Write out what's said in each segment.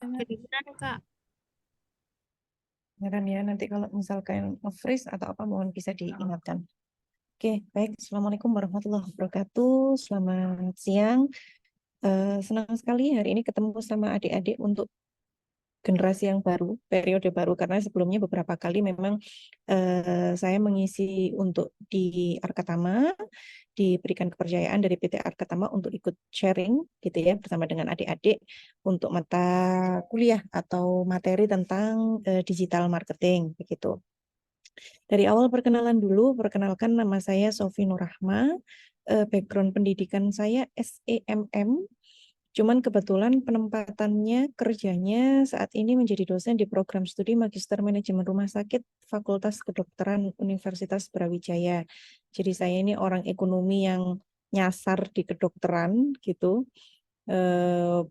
Kedengeran, Kak. Beneran ya, nanti kalau misalkan nge-freeze atau apa mohon bisa diingatkan. Oke, baik. Assalamualaikum warahmatullahi wabarakatuh. Selamat siang. Senang sekali hari ini ketemu sama adik-adik untuk generasi yang baru, periode baru, karena sebelumnya beberapa kali memang saya mengisi untuk di Arkatama, diberikan kepercayaan dari PT Arkatama untuk ikut sharing gitu ya bersama dengan adik-adik untuk mata kuliah atau materi tentang digital marketing begitu. Dari awal perkenalan dulu, perkenalkan nama saya Sofi Nurrahma, background pendidikan saya SEMM, cuman kebetulan penempatannya kerjanya saat ini menjadi dosen di program studi Magister Manajemen Rumah Sakit Fakultas Kedokteran Universitas Brawijaya. Jadi saya ini orang ekonomi yang nyasar di kedokteran gitu.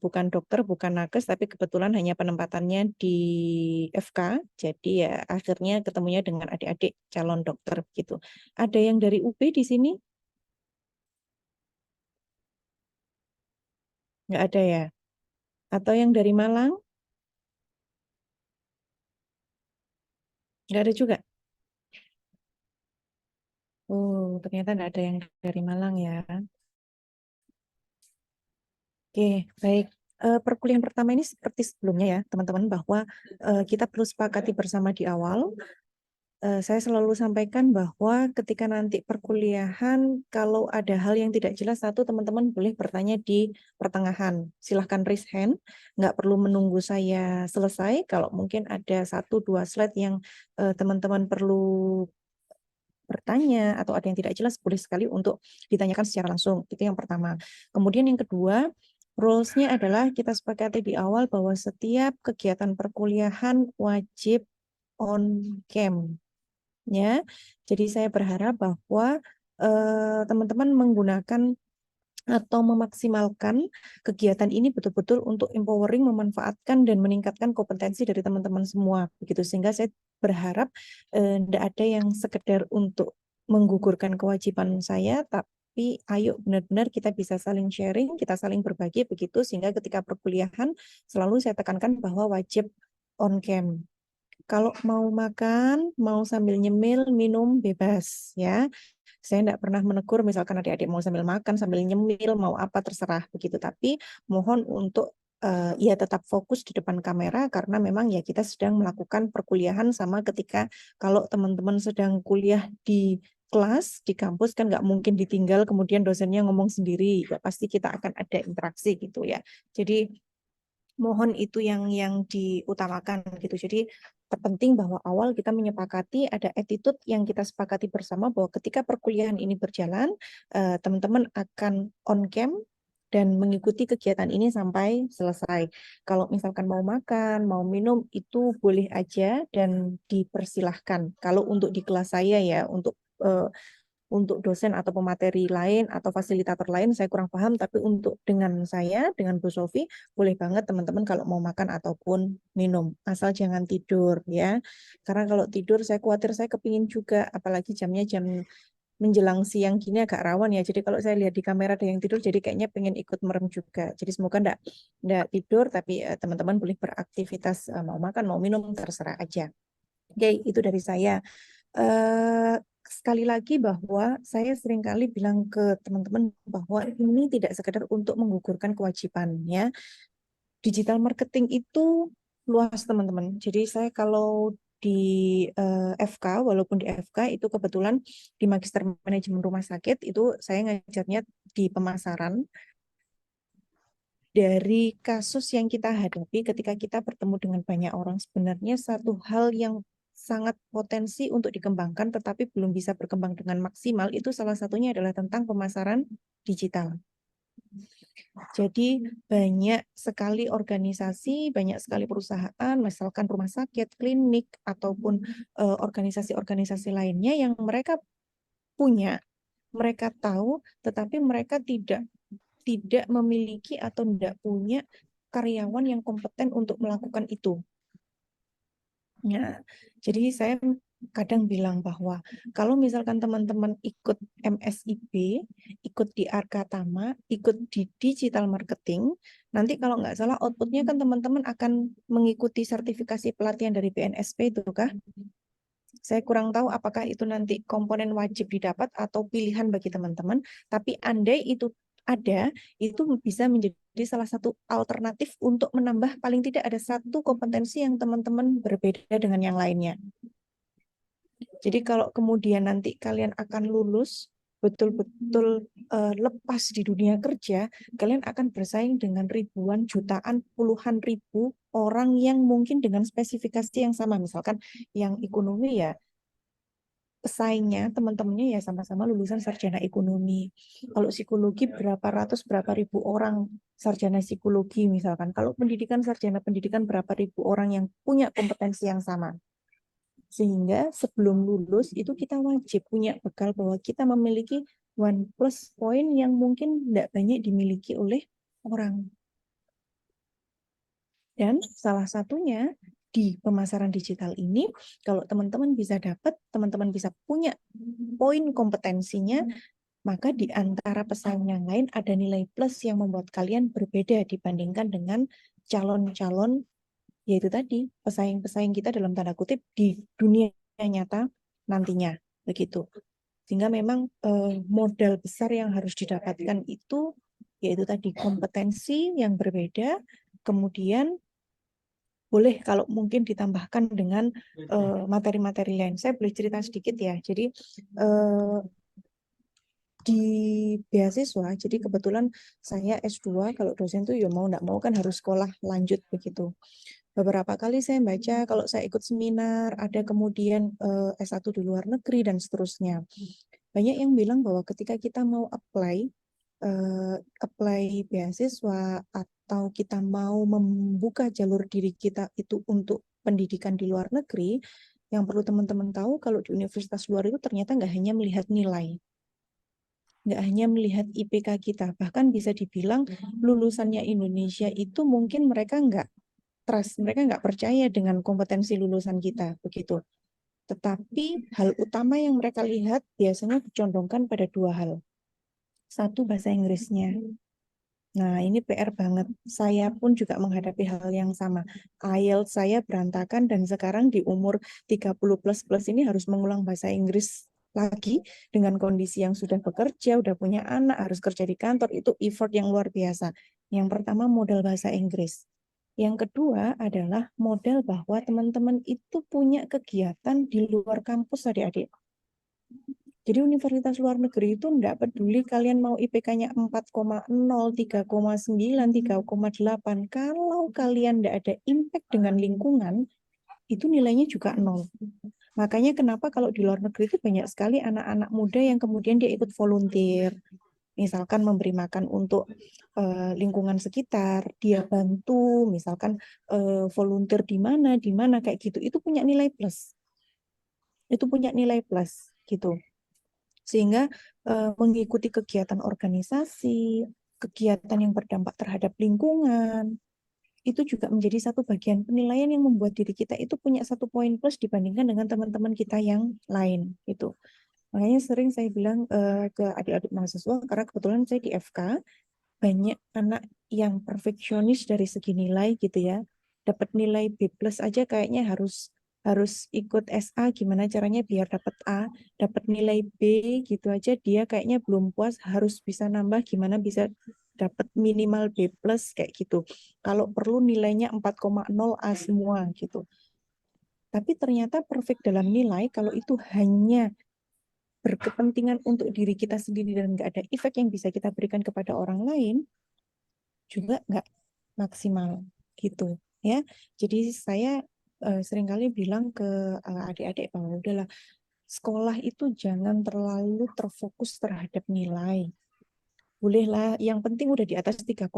Bukan dokter, bukan nakes, tapi kebetulan hanya penempatannya di FK. Jadi ya akhirnya ketemunya dengan adik-adik calon dokter gitu. Ada yang dari UP di sini? Nggak ada ya? Atau yang dari Malang? Nggak ada juga. Oh, ternyata nggak ada yang dari Malang ya. Oke, baik. Perkuliahan pertama ini seperti sebelumnya ya, teman-teman, bahwa kita perlu sepakati bersama di awal. Saya selalu sampaikan bahwa ketika nanti perkuliahan, kalau ada hal yang tidak jelas, satu teman-teman boleh bertanya di pertengahan. Silahkan raise hand, nggak perlu menunggu saya selesai. Kalau mungkin ada satu dua slide yang teman-teman perlu bertanya atau ada yang tidak jelas, boleh sekali untuk ditanyakan secara langsung. Itu yang pertama. Kemudian yang kedua, rules-nya adalah kita sepakati di awal bahwa setiap kegiatan perkuliahan wajib on cam ya. Jadi saya berharap bahwa teman-teman menggunakan atau memaksimalkan kegiatan ini betul-betul untuk empowering, memanfaatkan dan meningkatkan kompetensi dari teman-teman semua. Begitu sehingga saya berharap tidak ada yang sekedar untuk menggugurkan kewajiban saya, tapi ayo benar-benar kita bisa saling sharing, kita saling berbagi begitu sehingga ketika perkuliahan selalu saya tekankan bahwa wajib on cam. Kalau mau makan, mau sambil nyemil, minum bebas ya. Saya tidak pernah menegur misalkan adik-adik mau sambil makan, sambil nyemil, mau apa terserah begitu. Tapi mohon untuk ya tetap fokus di depan kamera karena memang ya kita sedang melakukan perkuliahan sama ketika kalau teman-teman sedang kuliah di kelas, di kampus kan nggak mungkin ditinggal kemudian dosennya ngomong sendiri. Ya, pasti kita akan ada interaksi gitu ya. Jadi mohon itu yang diutamakan gitu. Jadi terpenting bahwa awal kita menyepakati ada attitude yang kita sepakati bersama bahwa ketika perkuliahan ini berjalan, teman-teman akan on cam dan mengikuti kegiatan ini sampai selesai. Kalau misalkan mau makan, mau minum itu boleh aja dan dipersilahkan. Kalau untuk di kelas saya ya, untuk dosen atau pemateri lain atau fasilitator lain saya kurang paham, tapi untuk dengan saya, dengan Bu Sofi, boleh banget teman-teman kalau mau makan ataupun minum, asal jangan tidur ya. Karena kalau tidur saya khawatir saya kepingin juga, apalagi jamnya jam menjelang siang gini agak rawan ya. Jadi kalau saya lihat di kamera ada yang tidur, jadi kayaknya pengen ikut merem juga. Jadi semoga enggak tidur, tapi teman-teman boleh beraktivitas, mau makan, mau minum, terserah aja. Oke, itu dari saya. eh, Sekali lagi bahwa saya seringkali bilang ke teman-teman bahwa ini tidak sekedar untuk menggugurkan kewajiban ya. Digital marketing itu luas teman-teman. Jadi saya kalau di FK, walaupun di FK itu kebetulan di Magister Manajemen Rumah Sakit itu saya ngajarnya di pemasaran dari kasus yang kita hadapi ketika kita bertemu dengan banyak orang, sebenarnya satu hal yang sangat potensi untuk dikembangkan tetapi belum bisa berkembang dengan maksimal itu salah satunya adalah tentang pemasaran digital. Jadi banyak sekali organisasi, banyak sekali perusahaan, misalkan rumah sakit, klinik ataupun organisasi-organisasi lainnya yang mereka punya, mereka tahu, tetapi mereka tidak tidak memiliki atau tidak punya karyawan yang kompeten untuk melakukan itu. Ya, jadi saya kadang bilang bahwa kalau misalkan teman-teman ikut MSIB, ikut di Arkatama, ikut di digital marketing, nanti kalau nggak salah outputnya kan teman-teman akan mengikuti sertifikasi pelatihan dari BNSP itu kah? Saya kurang tahu apakah itu nanti komponen wajib didapat atau pilihan bagi teman-teman, tapi andai itu ada, itu bisa menjadi salah satu alternatif untuk menambah paling tidak ada satu kompetensi yang teman-teman berbeda dengan yang lainnya. Jadi kalau kemudian nanti kalian akan lulus, betul-betul lepas di dunia kerja, kalian akan bersaing dengan ribuan, jutaan, puluhan ribu orang yang mungkin dengan spesifikasi yang sama. Misalkan yang ekonomi ya, pesaingnya teman-temannya ya sama-sama lulusan sarjana ekonomi. Kalau psikologi berapa ratus, berapa ribu orang sarjana psikologi misalkan. Kalau pendidikan, sarjana pendidikan berapa ribu orang yang punya kompetensi yang sama. Sehingga sebelum lulus itu kita wajib punya bekal bahwa kita memiliki one plus point yang mungkin tidak banyak dimiliki oleh orang. Dan salah satunya di pemasaran digital ini, kalau teman-teman bisa dapat, teman-teman bisa punya poin kompetensinya, maka di antara pesaing yang lain ada nilai plus yang membuat kalian berbeda dibandingkan dengan calon-calon, yaitu tadi pesaing-pesaing kita dalam tanda kutip di dunia nyata nantinya begitu. Sehingga memang modal besar yang harus didapatkan itu yaitu tadi kompetensi yang berbeda, kemudian boleh kalau mungkin ditambahkan dengan materi-materi lain. Saya boleh cerita sedikit ya. Jadi di beasiswa, jadi kebetulan saya S2, kalau dosen tuh ya mau nggak mau kan harus sekolah lanjut begitu. Beberapa kali saya baca, kalau saya ikut seminar, ada kemudian S1 di luar negeri dan seterusnya. Banyak yang bilang bahwa ketika kita mau apply beasiswa atau kita mau membuka jalur diri kita itu untuk pendidikan di luar negeri, yang perlu teman-teman tahu kalau di universitas luar itu ternyata nggak hanya melihat nilai, nggak hanya melihat IPK kita, bahkan bisa dibilang lulusannya Indonesia itu mungkin mereka nggak trust, mereka nggak percaya dengan kompetensi lulusan kita, begitu. Tetapi hal utama yang mereka lihat biasanya dicondongkan pada dua hal. Satu, bahasa Inggrisnya. Nah, ini PR banget. Saya pun juga menghadapi hal yang sama. IELTS saya berantakan dan sekarang di umur 30 plus ini harus mengulang bahasa Inggris lagi dengan kondisi yang sudah bekerja, udah punya anak, harus kerja di kantor, itu effort yang luar biasa. Yang pertama modal bahasa Inggris. Yang kedua adalah modal bahwa teman-teman itu punya kegiatan di luar kampus adik-adik. Jadi universitas luar negeri itu enggak peduli kalian mau IPK-nya 4,0, 3,9, 3,8. Kalau kalian enggak ada impact dengan lingkungan, itu nilainya juga nol. Makanya kenapa kalau di luar negeri itu banyak sekali anak-anak muda yang kemudian dia ikut volunteer. Misalkan memberi makan untuk lingkungan sekitar, dia bantu, misalkan volunteer di mana kayak gitu. Itu punya nilai plus. Itu punya nilai plus gitu. Sehingga mengikuti kegiatan organisasi, kegiatan yang berdampak terhadap lingkungan, itu juga menjadi satu bagian penilaian yang membuat diri kita itu punya satu poin plus dibandingkan dengan teman-teman kita yang lain gitu. Makanya sering saya bilang ke adik-adik mahasiswa, karena kebetulan saya di FK, banyak anak yang perfeksionis dari segi nilai gitu ya. Dapat nilai B plus aja kayaknya harus harus ikut SA, gimana caranya biar dapat A, dapat nilai B gitu aja dia kayaknya belum puas, harus bisa nambah gimana bisa dapat minimal B plus kayak gitu. Kalau perlu nilainya 4,0 A semua gitu. Tapi ternyata perfect dalam nilai kalau itu hanya berkepentingan untuk diri kita sendiri dan nggak ada efek yang bisa kita berikan kepada orang lain, juga nggak maksimal gitu ya. Jadi saya seringkali bilang ke adik-adik bahwa udahlah, sekolah itu jangan terlalu terfokus terhadap nilai. Bolehlah, yang penting udah di atas 3,5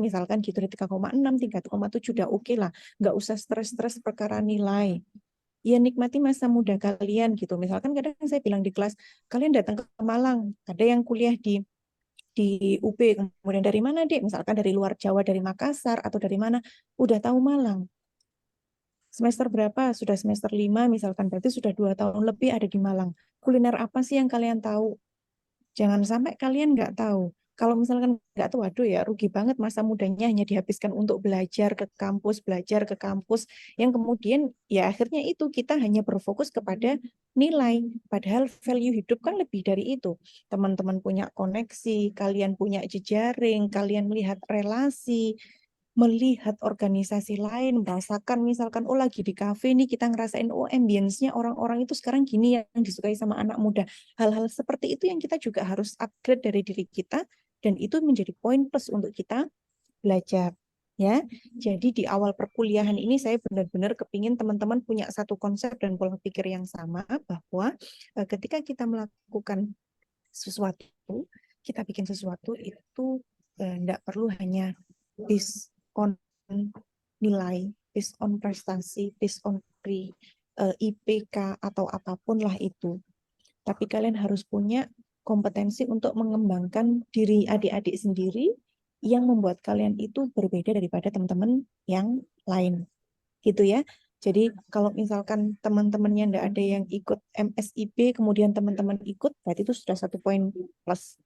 misalkan gitu, 3,6, 3,7 udah oke lah. Nggak usah stres-stres perkara nilai. Ya nikmati masa muda kalian gitu. Misalkan kadang saya bilang di kelas, kalian datang ke Malang, ada yang kuliah di UB, kemudian dari mana dek? Misalkan dari luar Jawa, dari Makassar atau dari mana? Udah tahu Malang. Semester berapa? Sudah semester 5 misalkan, berarti sudah 2 tahun lebih ada di Malang. Kuliner apa sih yang kalian tahu? Jangan sampai kalian nggak tahu. Kalau misalkan nggak tahu, waduh ya rugi banget masa mudanya hanya dihabiskan untuk belajar ke kampus, yang kemudian ya akhirnya itu kita hanya berfokus kepada nilai. Padahal value hidup kan lebih dari itu. Teman-teman punya koneksi, kalian punya jejaring, kalian melihat relasi, melihat organisasi lain, merasakan misalkan, oh lagi di kafe nih, kita ngerasain, oh ambience-nya orang-orang itu sekarang gini yang disukai sama anak muda. Hal-hal seperti itu yang kita juga harus upgrade dari diri kita, dan itu menjadi poin plus untuk kita belajar. Ya, jadi di awal perkuliahan ini saya benar-benar kepingin teman-teman punya satu konsep dan pola pikir yang sama, bahwa ketika kita melakukan sesuatu, kita bikin sesuatu itu tidak perlu hanya based on nilai, based on prestasi, based on IPK atau apapun lah itu. Tapi kalian harus punya kompetensi untuk mengembangkan diri adik-adik sendiri yang membuat kalian itu berbeda daripada teman-teman yang lain. Gitu ya. Jadi kalau misalkan teman-temannya tidak ada yang ikut MSIP, kemudian teman-teman ikut, berarti itu sudah satu poin plus.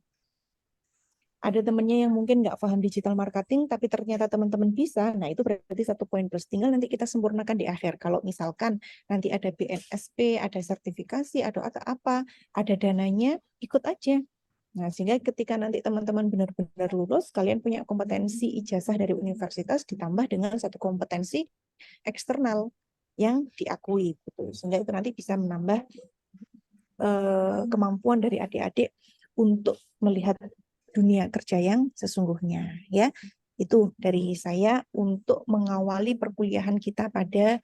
Ada temennya yang mungkin nggak paham digital marketing, tapi ternyata teman-teman bisa, nah itu berarti satu poin plus. Tinggal nanti kita sempurnakan di akhir. Kalau misalkan nanti ada BNSP, ada sertifikasi, ada apa, ada dananya, ikut aja. Nah, sehingga ketika nanti teman-teman benar-benar lulus, kalian punya kompetensi ijazah dari universitas ditambah dengan satu kompetensi eksternal yang diakui. Gitu. Sehingga itu nanti bisa menambah kemampuan dari adik-adik untuk melihat dunia kerja yang sesungguhnya, ya. Itu dari saya untuk mengawali perkuliahan kita pada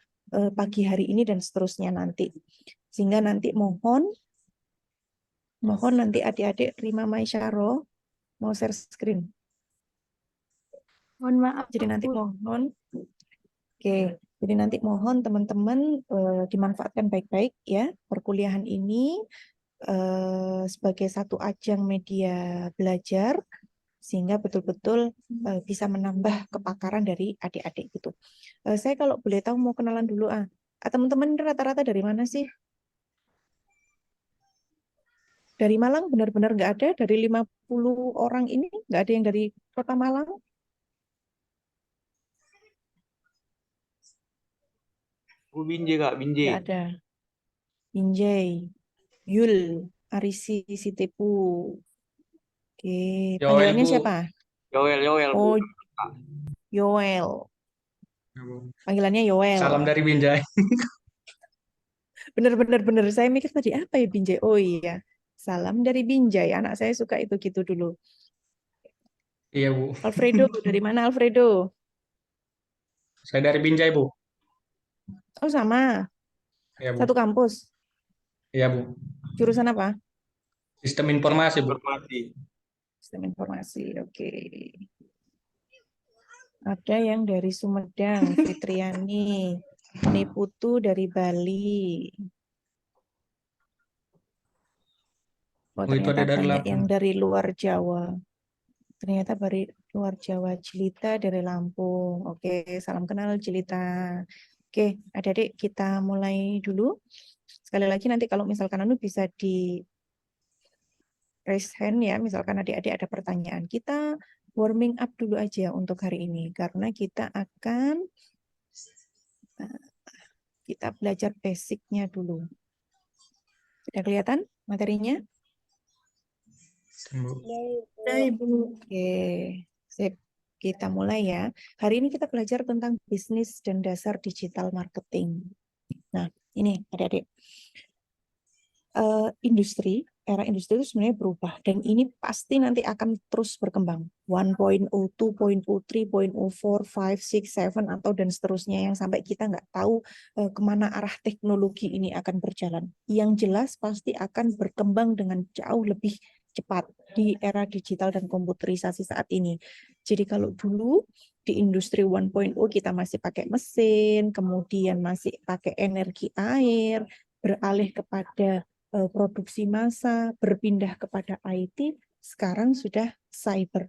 pagi hari ini dan seterusnya nanti. Sehingga nanti mohon nanti adik-adik Rima Maisyaro mau share screen. Mohon maaf, Jadi nanti Bu. mohon, oke. Jadi nanti mohon teman-teman dimanfaatkan baik-baik ya perkuliahan ini sebagai satu ajang media belajar, sehingga betul-betul bisa menambah kepakaran dari adik-adik gitu. Saya kalau boleh tahu mau kenalan dulu teman-teman rata-rata dari mana sih? Dari Malang benar-benar nggak ada, dari 50 orang ini nggak ada yang dari Kota Malang? Bu Binjai Kak, Binjai. Nggak ada. Binjai, Yul, Arisi, Sitepu. Oke, Joel panggilannya Bu, siapa? Joel Bu. Oh, Yoel. Ya, Bu. Panggilannya Yoel. Salam dari Binjai. Bener-bener saya mikir tadi apa ya Binjai? Oh iya, salam dari Binjai. Anak saya suka itu gitu dulu. Iya Bu. Alfredo, dari mana Alfredo? Saya dari Binjai Bu. Oh sama, Iya satu Bu. kampus. Iya Bu. Jurusan apa? Sistem informasi Bu. Sistem informasi. Oke. Ada yang dari Sumedang, Fitriani, Niputu dari Bali. Oh Oh itu ternyata ada dari banyak Lampung. yang dari luar Jawa. Ternyata dari luar Jawa, Jelita dari Lampung. Oke, salam kenal Jelita. Oke, adik-adik kita mulai dulu. Sekali lagi nanti kalau misalkan anu bisa di raise hand ya, misalkan adik-adik ada pertanyaan. Kita warming up dulu aja untuk hari ini, karena kita akan kita belajar basicnya dulu. Sudah kelihatan materinya? Bu. Ya, Ibu. Oke, sip. Kita mulai ya. Hari ini kita belajar tentang bisnis dan dasar digital marketing. Nah, ini adik-adik. Industri, era industri itu sebenarnya berubah. Dan ini pasti nanti akan terus berkembang. 1.0, 2.0, 3.0, 4, 5, 6, 7, atau dan seterusnya. Yang sampai kita nggak tahu kemana arah teknologi ini akan berjalan. Yang jelas pasti akan berkembang dengan jauh lebih cepat di era digital dan komputerisasi saat ini. Jadi kalau dulu di industri 1.0 kita masih pakai mesin, kemudian masih pakai energi air, beralih kepada produksi massa, berpindah kepada IT, sekarang sudah cyber.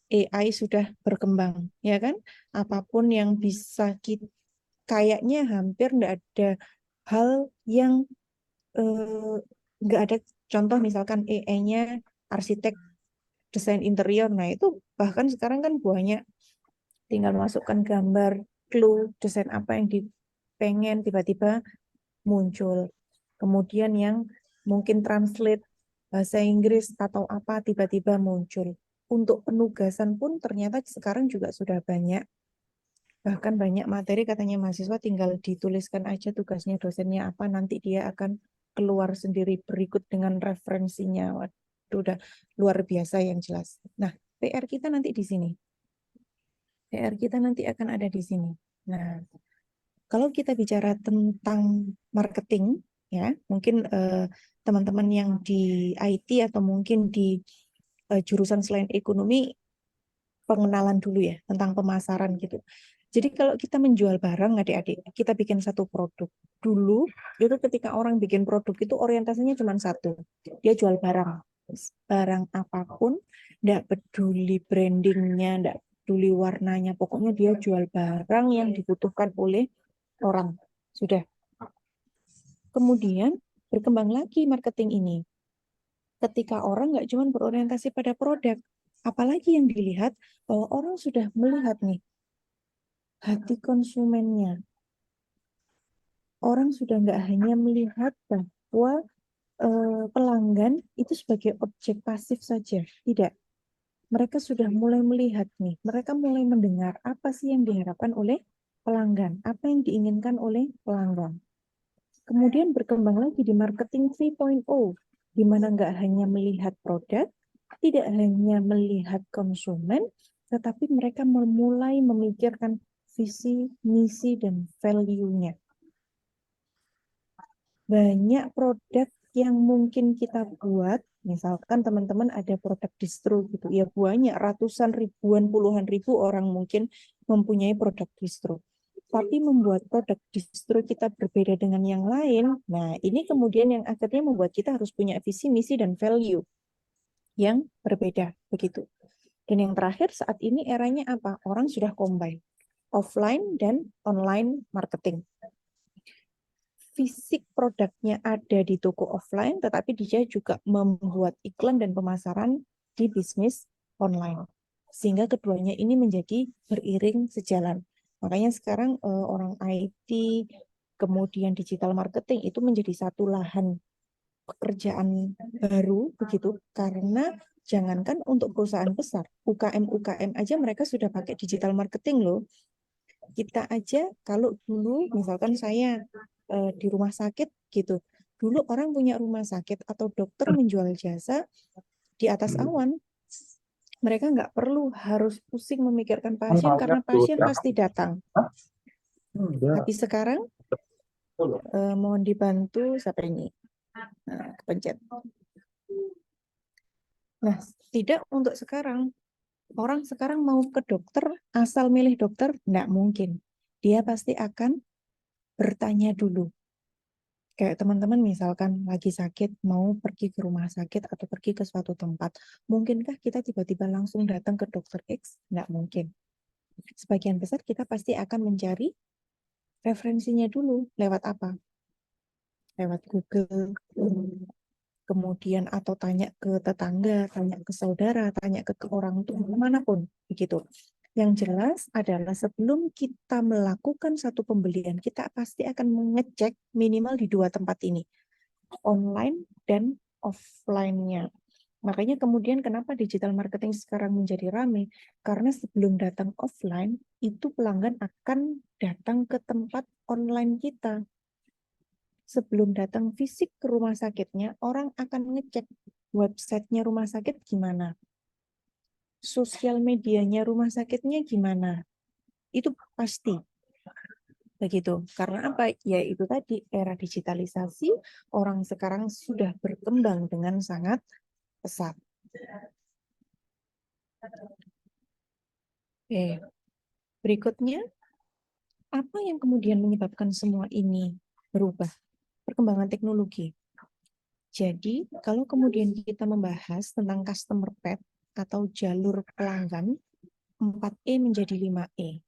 AI sudah berkembang, ya kan? Apapun yang bisa kita kayaknya hampir nggak ada hal yang nggak ada contoh misalkan EE-nya arsitek desain interior. Nah itu bahkan sekarang kan banyak, tinggal masukkan gambar, clue, desain apa yang dipengen tiba-tiba muncul. Kemudian yang mungkin translate bahasa Inggris atau apa tiba-tiba muncul. Untuk penugasan pun ternyata sekarang juga sudah banyak. Bahkan banyak materi katanya mahasiswa tinggal dituliskan aja tugasnya dosennya apa, nanti dia akan keluar sendiri berikut dengan referensinya. Waduh, udah luar biasa yang jelas. Nah, PR kita nanti di sini. PR kita nanti akan ada di sini. Nah, kalau kita bicara tentang marketing, ya mungkin teman-teman yang di IT atau mungkin di jurusan selain ekonomi, pengenalan dulu ya tentang pemasaran gitu. Jadi kalau kita menjual barang, adik-adik, kita bikin satu produk. Dulu itu ketika orang bikin produk itu orientasinya cuma satu, dia jual barang. Barang apapun, tidak peduli brandingnya, tidak peduli warnanya, pokoknya dia jual barang yang dibutuhkan oleh orang. Sudah. Kemudian berkembang lagi marketing ini. Ketika orang nggak cuma berorientasi pada produk, apalagi yang dilihat bahwa orang sudah melihat nih hati konsumennya. Orang sudah nggak hanya melihat bahwa pelanggan itu sebagai objek pasif saja, tidak. Mereka sudah mulai melihat nih, mereka mulai mendengar apa sih yang diharapkan oleh pelanggan, apa yang diinginkan oleh pelanggan. Kemudian berkembang lagi di marketing 3.0, di mana nggak hanya melihat produk, tidak hanya melihat konsumen, tetapi mereka mulai memikirkan visi, misi, dan value-nya. Banyak produk yang mungkin kita buat, misalkan teman-teman ada produk distro gitu, ya banyak, ratusan ribuan, puluhan ribu orang mungkin mempunyai produk distro. Tapi membuat produk distro kita berbeda dengan yang lain, nah ini kemudian yang akhirnya membuat kita harus punya visi, misi, dan value yang berbeda, begitu. Dan yang terakhir saat ini eranya apa? Orang sudah combine, offline dan online marketing. Fisik produknya ada di toko offline, tetapi dia juga membuat iklan dan pemasaran di bisnis online. Sehingga keduanya ini menjadi beriring sejalan. Makanya sekarang orang IT, kemudian digital marketing itu menjadi satu lahan pekerjaan baru begitu, karena jangankan untuk perusahaan besar, UKM aja mereka sudah pakai digital marketing loh. Kita aja kalau dulu misalkan saya di rumah sakit gitu, dulu orang punya rumah sakit atau dokter menjual jasa di atas awan, mereka nggak perlu harus pusing memikirkan pasien karena pasien pasti datang. Tapi sekarang mohon dibantu siapa ini? Nah, kepencet. Nah, tidak untuk sekarang. Orang sekarang mau ke dokter, asal milih dokter, nggak mungkin. Dia pasti akan bertanya dulu. Kayak teman-teman misalkan lagi sakit, mau pergi ke rumah sakit atau pergi ke suatu tempat. Mungkinkah kita tiba-tiba langsung datang ke dokter X? Nggak mungkin. Sebagian besar kita pasti akan mencari referensinya dulu. Lewat apa? Lewat Google, kemudian atau tanya ke tetangga, tanya ke saudara, tanya ke orang tua, manapun begitu. Yang jelas adalah sebelum kita melakukan satu pembelian, kita pasti akan mengecek minimal di dua tempat ini, online dan offline-nya. Makanya kemudian kenapa digital marketing sekarang menjadi ramai? Karena sebelum datang offline, itu pelanggan akan datang ke tempat online kita. Sebelum datang fisik ke rumah sakitnya, orang akan ngecek websitenya rumah sakit gimana, sosial medianya rumah sakitnya gimana. Itu pasti begitu. Karena apa? Ya itu tadi, era digitalisasi, orang sekarang sudah berkembang dengan sangat pesat. Oke. Berikutnya, apa yang kemudian menyebabkan semua ini berubah? Perkembangan teknologi. Jadi, kalau kemudian kita membahas tentang customer path atau jalur pelanggan, 4E menjadi 5E.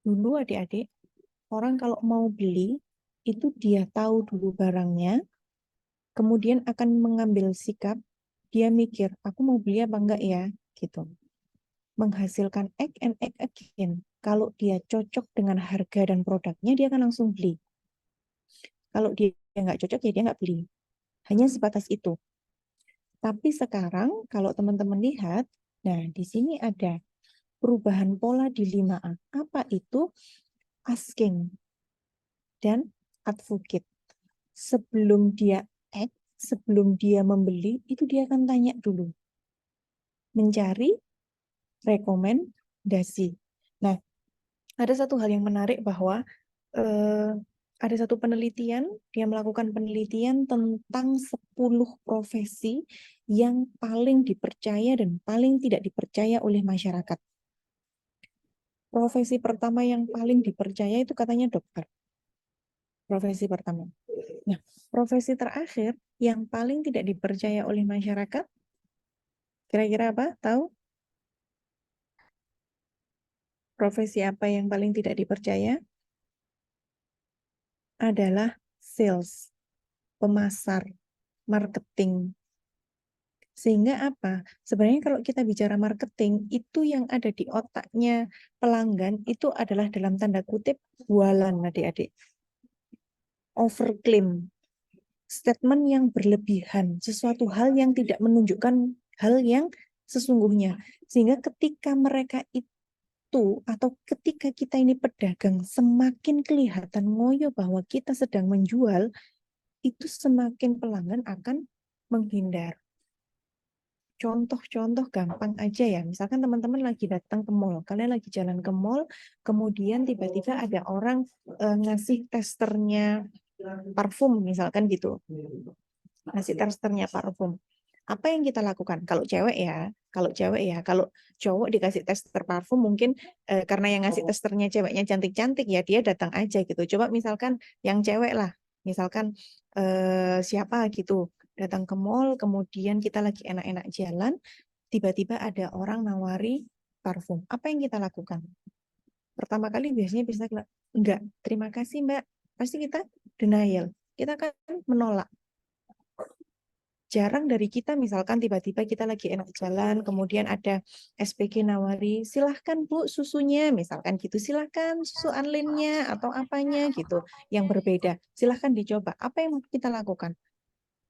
Dulu adik-adik, Orang kalau mau beli, itu dia tahu dulu barangnya, kemudian akan mengambil sikap, dia mikir, aku mau beli apa enggak ya, gitu. Menghasilkan egg and egg again. Kalau dia cocok dengan harga dan produknya, dia akan langsung beli. Kalau dia nggak cocok, ya dia nggak beli. Hanya sebatas itu. Tapi sekarang, kalau teman-teman lihat, nah di sini ada perubahan pola di 5A. Apa itu? Asking dan advocate. Sebelum dia act, sebelum dia membeli, itu dia akan tanya dulu. Mencari rekomendasi. Nah, ada satu hal yang menarik bahwa ada satu penelitian, dia melakukan penelitian tentang 10 profesi yang paling dipercaya dan paling tidak dipercaya oleh masyarakat. Profesi pertama yang paling dipercaya itu katanya dokter. Profesi pertama. Nah, profesi terakhir yang paling tidak dipercaya oleh masyarakat, kira-kira apa? Tahu? Profesi apa yang paling tidak dipercaya? Adalah sales, pemasar, marketing. Sehingga apa? Sebenarnya kalau kita bicara marketing, itu yang ada di otaknya pelanggan itu adalah dalam tanda kutip jualan, adik-adik. Overclaim. Statement yang berlebihan, sesuatu hal yang tidak menunjukkan hal yang sesungguhnya. Sehingga ketika mereka itu, atau ketika kita ini pedagang, semakin kelihatan ngoyo bahwa kita sedang menjual, itu semakin pelanggan akan menghindar. Contoh-contoh gampang aja ya, misalkan teman-teman lagi datang ke mall, kalian lagi jalan ke mall, kemudian tiba-tiba ada orang ngasih testernya parfum, misalkan gitu, ngasih testernya parfum. Apa yang kita lakukan? Kalau cewek ya, kalau cowok dikasih tester parfum mungkin karena yang ngasih testernya ceweknya cantik-cantik ya dia datang aja gitu. Coba misalkan yang cewek lah, misalkan siapa gitu datang ke mall, kemudian kita lagi enak-enak jalan, tiba-tiba ada orang nawari parfum. Apa yang kita lakukan? Pertama kali biasanya bisa enggak, terima kasih Mbak. Pasti kita denial. Kita akan menolak. Jarang dari kita misalkan tiba-tiba kita lagi enak jalan, kemudian ada SPG nawari, silahkan Bu susunya, misalkan gitu, silahkan susu unlinenya atau apanya gitu, yang berbeda. Silahkan dicoba. Apa yang kita lakukan?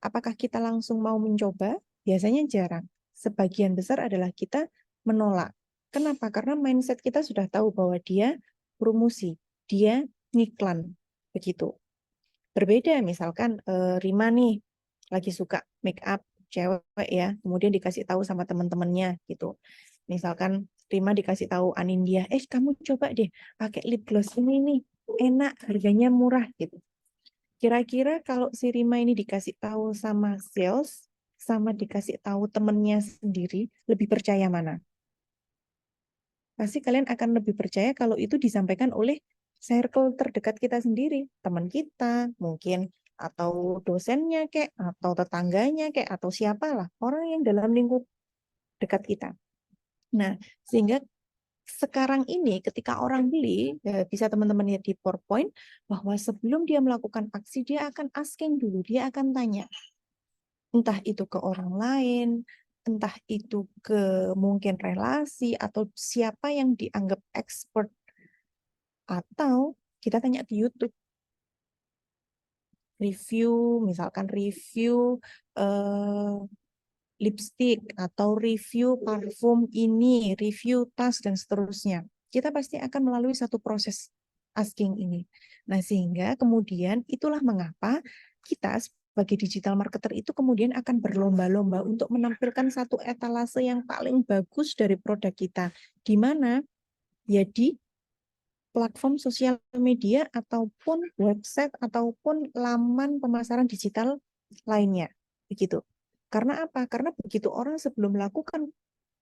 Apakah kita langsung mau mencoba? Biasanya jarang. Sebagian besar adalah kita menolak. Kenapa? Karena mindset kita sudah tahu bahwa dia promosi, dia ngiklan, begitu. Berbeda misalkan Rima nih lagi suka make up cewek ya, kemudian dikasih tahu sama teman-temannya gitu. Misalkan Rima dikasih tahu Anindya, kamu coba deh pakai lip gloss ini nih, enak, harganya murah gitu. Kira-kira kalau si Rima ini dikasih tahu sama sales, sama dikasih tahu temennya sendiri, lebih percaya mana? Pasti kalian akan lebih percaya kalau itu disampaikan oleh circle terdekat kita sendiri, teman kita, mungkin atau dosennya kek, atau tetangganya kek, atau siapalah, orang yang dalam lingkup dekat kita. Nah, sehingga sekarang ini ketika orang beli, bisa teman-teman lihat di PowerPoint, bahwa sebelum dia melakukan aksi, dia akan asking dulu, dia akan tanya. Entah itu ke orang lain, entah itu ke mungkin relasi, atau siapa yang dianggap expert, atau kita tanya di YouTube. Review, misalkan review lipstick, atau review parfum ini, review tas, dan seterusnya. Kita pasti akan melalui satu proses asking ini. Nah, sehingga kemudian itulah mengapa kita sebagai digital marketer itu kemudian akan berlomba-lomba untuk menampilkan satu etalase yang paling bagus dari produk kita. Di mana? Ya di platform sosial media ataupun website ataupun laman pemasaran digital lainnya. Begitu. Karena apa? Karena begitu orang sebelum melakukan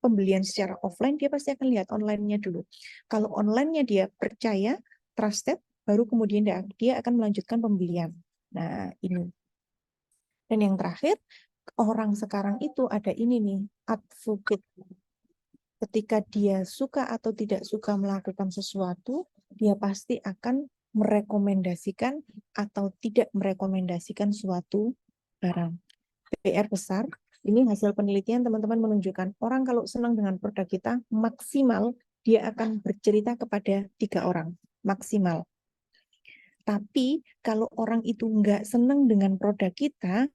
pembelian secara offline, dia pasti akan lihat online-nya dulu. Kalau online-nya dia percaya, trusted, baru kemudian dia akan melanjutkan pembelian. Nah, ini. Dan yang terakhir, orang sekarang itu ada ini nih, advocate. Ketika dia suka atau tidak suka melakukan sesuatu, dia pasti akan merekomendasikan atau tidak merekomendasikan suatu barang. PR besar, ini hasil penelitian teman-teman menunjukkan orang kalau senang dengan produk kita, maksimal dia akan bercerita kepada 3 orang, maksimal. Tapi kalau orang itu nggak senang dengan produk kita,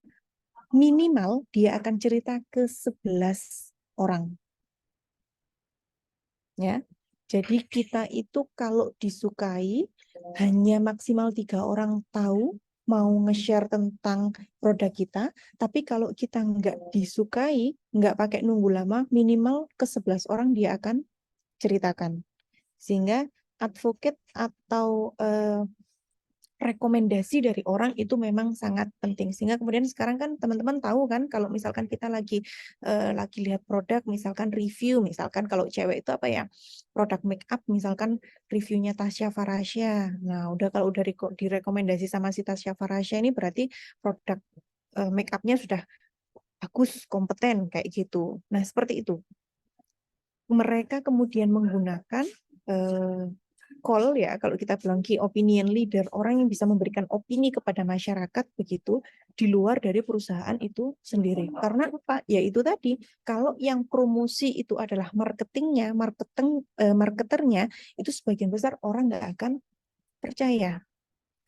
minimal dia akan cerita ke 11 orang. Ya, jadi kita itu kalau disukai hanya maksimal 3 orang tahu mau nge-share tentang produk kita, tapi kalau kita nggak disukai, nggak pakai nunggu lama, minimal ke 11 orang dia akan ceritakan. Sehingga advocate atau rekomendasi dari orang itu memang sangat penting. Sehingga kemudian sekarang kan teman-teman tahu kan kalau misalkan kita lagi lihat produk, misalkan review, misalkan kalau cewek itu apa ya, produk make up, misalkan reviewnya Tasya Farasya. Nah, udah kalau udah direkomendasi sama si Tasya Farasya ini berarti produk make upnya sudah bagus, kompeten kayak gitu. Nah, seperti itu. Mereka kemudian menggunakan call ya, kalau kita bilang key opinion leader, orang yang bisa memberikan opini kepada masyarakat begitu di luar dari perusahaan itu sendiri. Karena apa? Ya itu tadi, kalau yang promosi itu adalah marketingnya, marketernya, itu sebagian besar orang nggak akan percaya.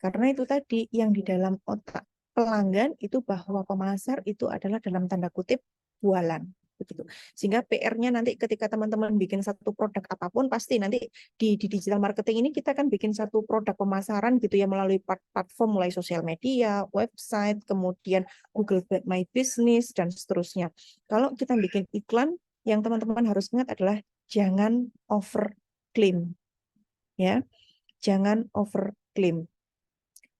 Karena itu tadi yang di dalam otak pelanggan itu bahwa pemasar itu adalah dalam tanda kutip bualan. Begitu. Sehingga PR-nya nanti ketika teman-teman bikin satu produk apapun, pasti nanti di digital marketing ini kita kan bikin satu produk pemasaran gitu ya melalui platform mulai sosial media, website, kemudian Google My Business dan seterusnya. Kalau kita bikin iklan, yang teman-teman harus ingat adalah jangan over claim. Ya. Jangan over claim.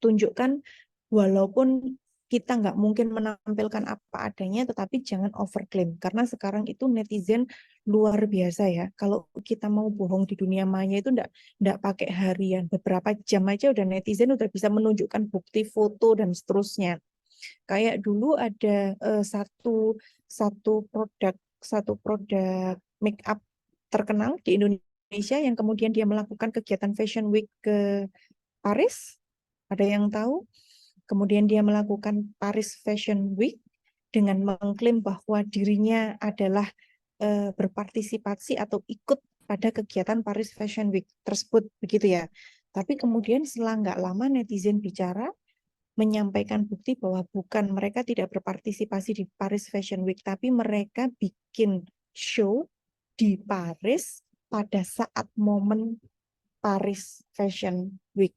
Tunjukkan walaupun kita nggak mungkin menampilkan apa adanya, tetapi jangan overclaim. Karena sekarang itu netizen luar biasa ya. Kalau kita mau bohong di dunia maya itu nggak pakai harian. Beberapa jam aja udah netizen udah bisa menunjukkan bukti foto dan seterusnya. Kayak dulu ada satu produk make up terkenal di Indonesia yang kemudian dia melakukan kegiatan Fashion Week ke Paris. Ada yang tahu? Kemudian dia melakukan Paris Fashion Week dengan mengklaim bahwa dirinya adalah berpartisipasi atau ikut pada kegiatan Paris Fashion Week tersebut, begitu ya. Tapi kemudian setelah nggak lama netizen bicara, menyampaikan bukti bahwa bukan, mereka tidak berpartisipasi di Paris Fashion Week, tapi mereka bikin show di Paris pada saat momen Paris Fashion Week.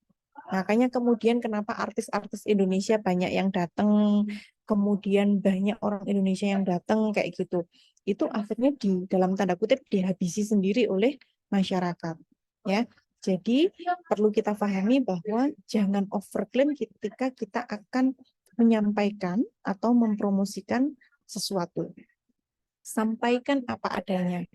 Makanya kemudian kenapa artis-artis Indonesia banyak yang datang, kemudian banyak orang Indonesia yang datang kayak gitu. Itu akhirnya di dalam tanda kutip dihabisi sendiri oleh masyarakat. Ya, jadi perlu kita pahami bahwa jangan overclaim ketika kita akan menyampaikan atau mempromosikan sesuatu. Sampaikan apa adanya.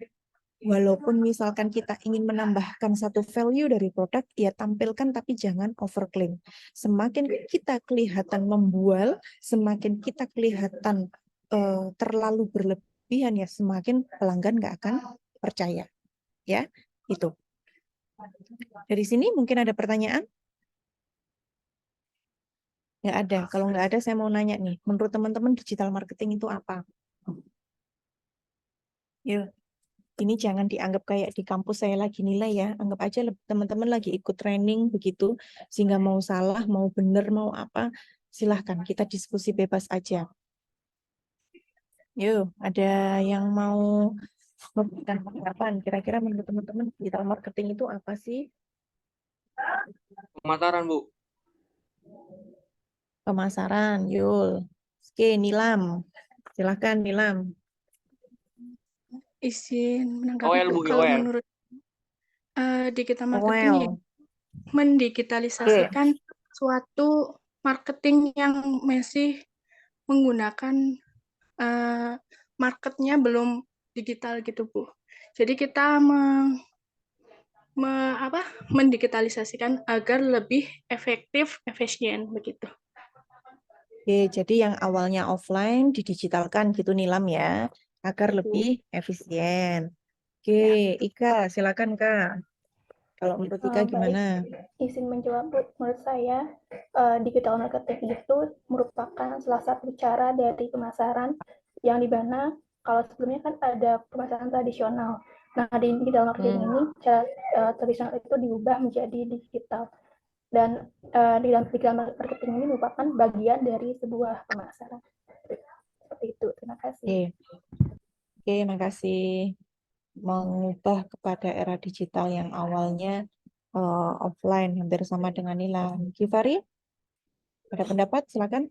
Walaupun misalkan kita ingin menambahkan satu value dari produk, ya tampilkan tapi jangan overclaim. Semakin kita kelihatan membual, semakin kita kelihatan terlalu berlebihan, ya semakin pelanggan nggak akan percaya. Ya, itu. Dari sini mungkin ada pertanyaan? Nggak ada. Kalau nggak ada, saya mau nanya nih. Menurut teman-teman digital marketing itu apa? Yuk. Ini jangan dianggap kayak di kampus saya lagi nilai ya. Anggap aja teman-teman lagi ikut training begitu. Sehingga mau salah, mau benar, mau apa, silahkan. Kita diskusi bebas aja. Yuk, ada yang mau memberikan tanggapan. Kira-kira menurut teman-teman digital marketing itu apa sih? Pemasaran, Bu. Pemasaran, Yul. Oke, Nilam. Silahkan, Nilam. izin menanggapi OL, Bu. Bu, Kalau OL. menurut digital marketing ya, mendigitalisasikan suatu marketing yang masih menggunakan marketnya belum digital gitu Bu. Jadi kita mendigitalisasikan agar lebih efektif, efisien begitu. Oke, jadi yang awalnya offline didigitalkan gitu Nilam ya, agar lebih efisien. Oke, Ika, silakan Kak. Kalau menurut Tika Baik, gimana? izin menjawab Bu. Menurut saya digital marketing itu merupakan salah satu cara dari pemasaran yang dimana kalau sebelumnya kan ada pemasaran tradisional. Nah, di digital marketing ini cara tradisional itu diubah menjadi digital. Dan di dalam digital marketing ini merupakan bagian dari sebuah pemasaran. Seperti itu. Terima kasih. Oke, makasih. Mengubah kepada era digital yang awalnya offline, hampir sama dengan Nila. Givari, ada pendapat? Silakan.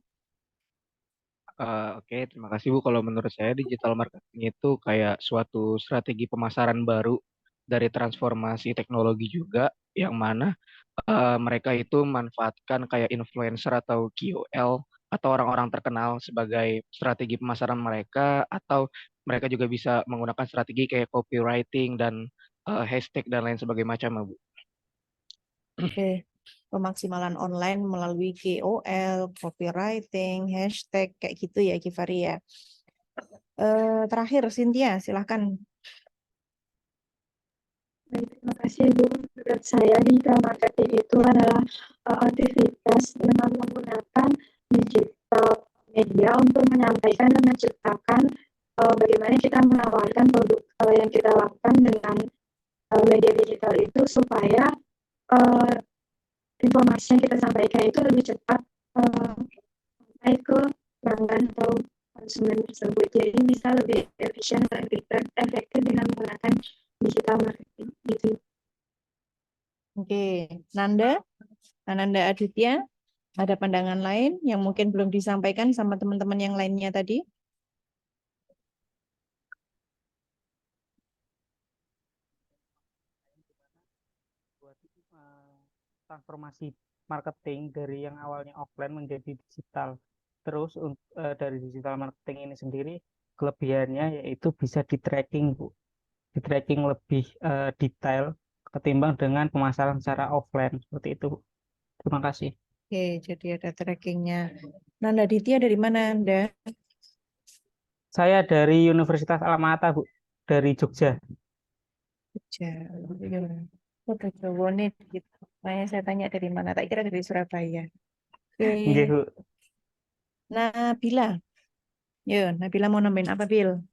Oke, terima kasih Bu. Kalau menurut saya digital marketing itu kayak suatu strategi pemasaran baru dari transformasi teknologi juga, yang mana mereka itu manfaatkan kayak influencer atau KOL atau orang-orang terkenal sebagai strategi pemasaran mereka, atau mereka juga bisa menggunakan strategi kayak copywriting dan hashtag dan lain sebagainya macam, Bu. Oke, pemaksimalan online melalui KOL, copywriting, hashtag, kayak gitu ya, Givari ya. Terakhir, Cynthia, silahkan. Terima kasih Bu. Menurut saya digital marketing itu adalah aktivitas dengan menggunakan digital media untuk menyampaikan dan menciptakan bagaimana kita menawarkan produk yang kita lakukan dengan media digital itu supaya informasi yang kita sampaikan itu lebih cepat sampai ke pelanggan atau konsumen tersebut. Jadi bisa lebih efisien dan efektif dengan menggunakan digital marketing gitu. Oke, Nanda, Ananda Aditya, ada pandangan lain yang mungkin belum disampaikan sama teman-teman yang lainnya tadi? Transformasi marketing dari yang awalnya offline menjadi digital. Terus dari digital marketing ini sendiri kelebihannya yaitu bisa di tracking, Bu. Di tracking lebih detail ketimbang dengan pemasaran secara offline seperti itu, Bu. Terima kasih. Oke, jadi ada trackingnya. Nanda Aditya dari mana Anda? Saya dari Universitas Almata, Bu, dari Jogja. Jogja. Udah Jawa nih, gitu. Makanya saya tanya dari mana? Tak kira dari Surabaya. Oke. Nggih, Bu. Nabila. Yo, Nabila mau nambahin apa, Bil?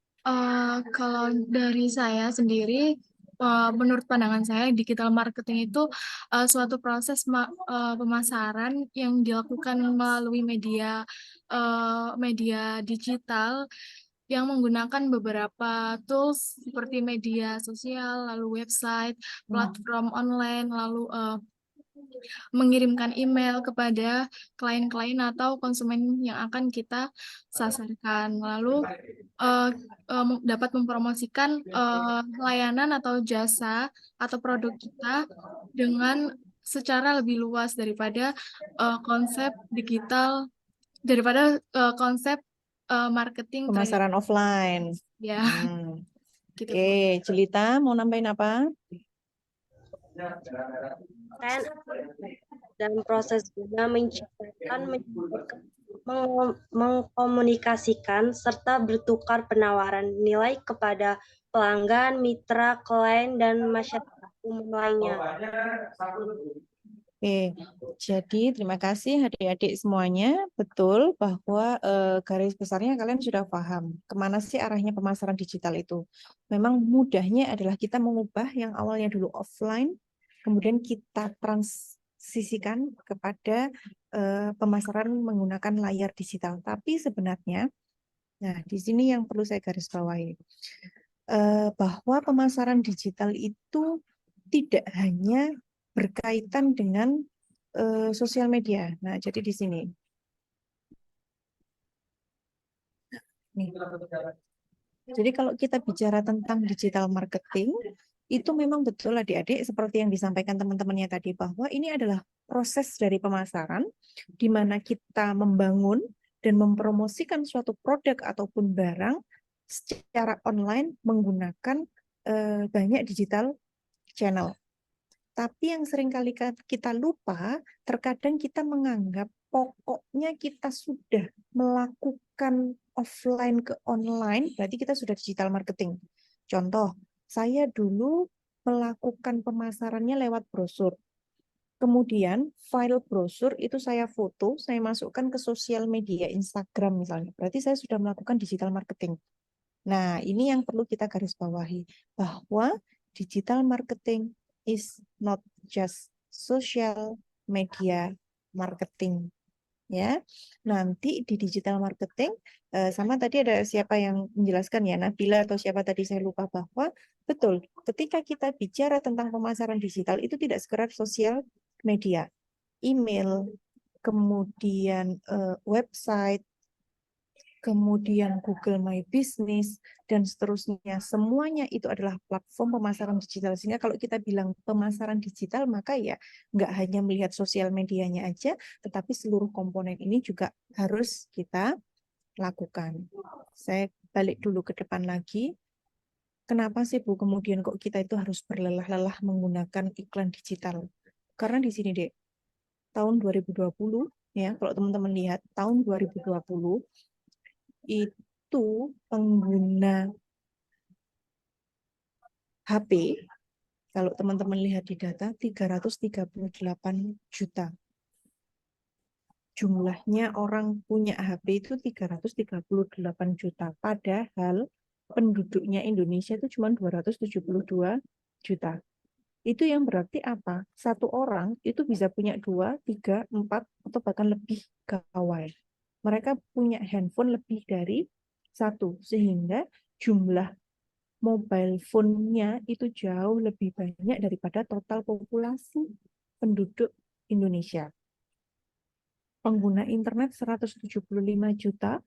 Kalau dari saya sendiri, menurut pandangan saya, digital marketing itu suatu proses pemasaran yang dilakukan melalui media digital yang menggunakan beberapa tools seperti media sosial, lalu website, platform online, lalu mengirimkan email kepada klien-klien atau konsumen yang akan kita sasarkan. Lalu dapat mempromosikan layanan atau jasa atau produk kita dengan secara lebih luas daripada konsep digital, daripada konsep marketing kayak Pemasaran offline. ya gitu. Oke, Jelita mau nambahin apa? Kan dalam proses juga menciptakan, mengkomunikasikan, serta bertukar penawaran nilai kepada pelanggan, mitra, klien, dan masyarakat umum lainnya. Oke, jadi terima kasih adik-adik semuanya. Betul bahwa garis besarnya kalian sudah paham kemana sih arahnya pemasaran digital itu. Memang mudahnya adalah kita mengubah yang awalnya dulu offline, kemudian kita transisikan kepada pemasaran menggunakan layar digital. Tapi sebenarnya, nah di sini yang perlu saya garis bawahi, bahwa pemasaran digital itu tidak hanya berkaitan dengan sosial media. Nah, jadi di sini. Nih. Jadi kalau kita bicara tentang digital marketing, itu memang betul adik-adik seperti yang disampaikan teman-temannya tadi, bahwa ini adalah proses dari pemasaran di mana kita membangun dan mempromosikan suatu produk ataupun barang secara online menggunakan banyak digital channel. Tapi yang sering kali kita lupa, terkadang kita menganggap pokoknya kita sudah melakukan offline ke online, berarti kita sudah digital marketing. Contoh, saya dulu melakukan pemasarannya lewat brosur. Kemudian file brosur itu saya foto, saya masukkan ke sosial media Instagram misalnya. Berarti saya sudah melakukan digital marketing. Nah, ini yang perlu kita garis bawahi, bahwa digital marketing is not just social media marketing. Ya, nanti di digital marketing sama tadi ada siapa yang menjelaskan ya, Nabila atau siapa tadi saya lupa, bahwa betul ketika kita bicara tentang pemasaran digital itu tidak sekedar sosial media, email, kemudian website, kemudian Google My Business, dan seterusnya. Semuanya itu adalah platform pemasaran digital. Sehingga kalau kita bilang pemasaran digital, maka ya nggak hanya melihat sosial medianya aja, tetapi seluruh komponen ini juga harus kita lakukan. Saya balik dulu ke depan lagi. Kenapa sih Bu kemudian kok kita itu harus berlelah-lelah menggunakan iklan digital? Karena di sini Dek, tahun 2020, ya kalau teman-teman lihat, tahun 2020, itu pengguna HP, kalau teman-teman lihat di data, 338 juta. Jumlahnya orang punya HP itu 338 juta. Padahal penduduknya Indonesia itu cuma 272 juta. Itu yang berarti apa? Satu orang itu bisa punya 2, 3, 4, atau bahkan lebih gawai. Mereka punya handphone lebih dari satu, sehingga jumlah mobile phone-nya itu jauh lebih banyak daripada total populasi penduduk Indonesia. Pengguna internet 175 juta,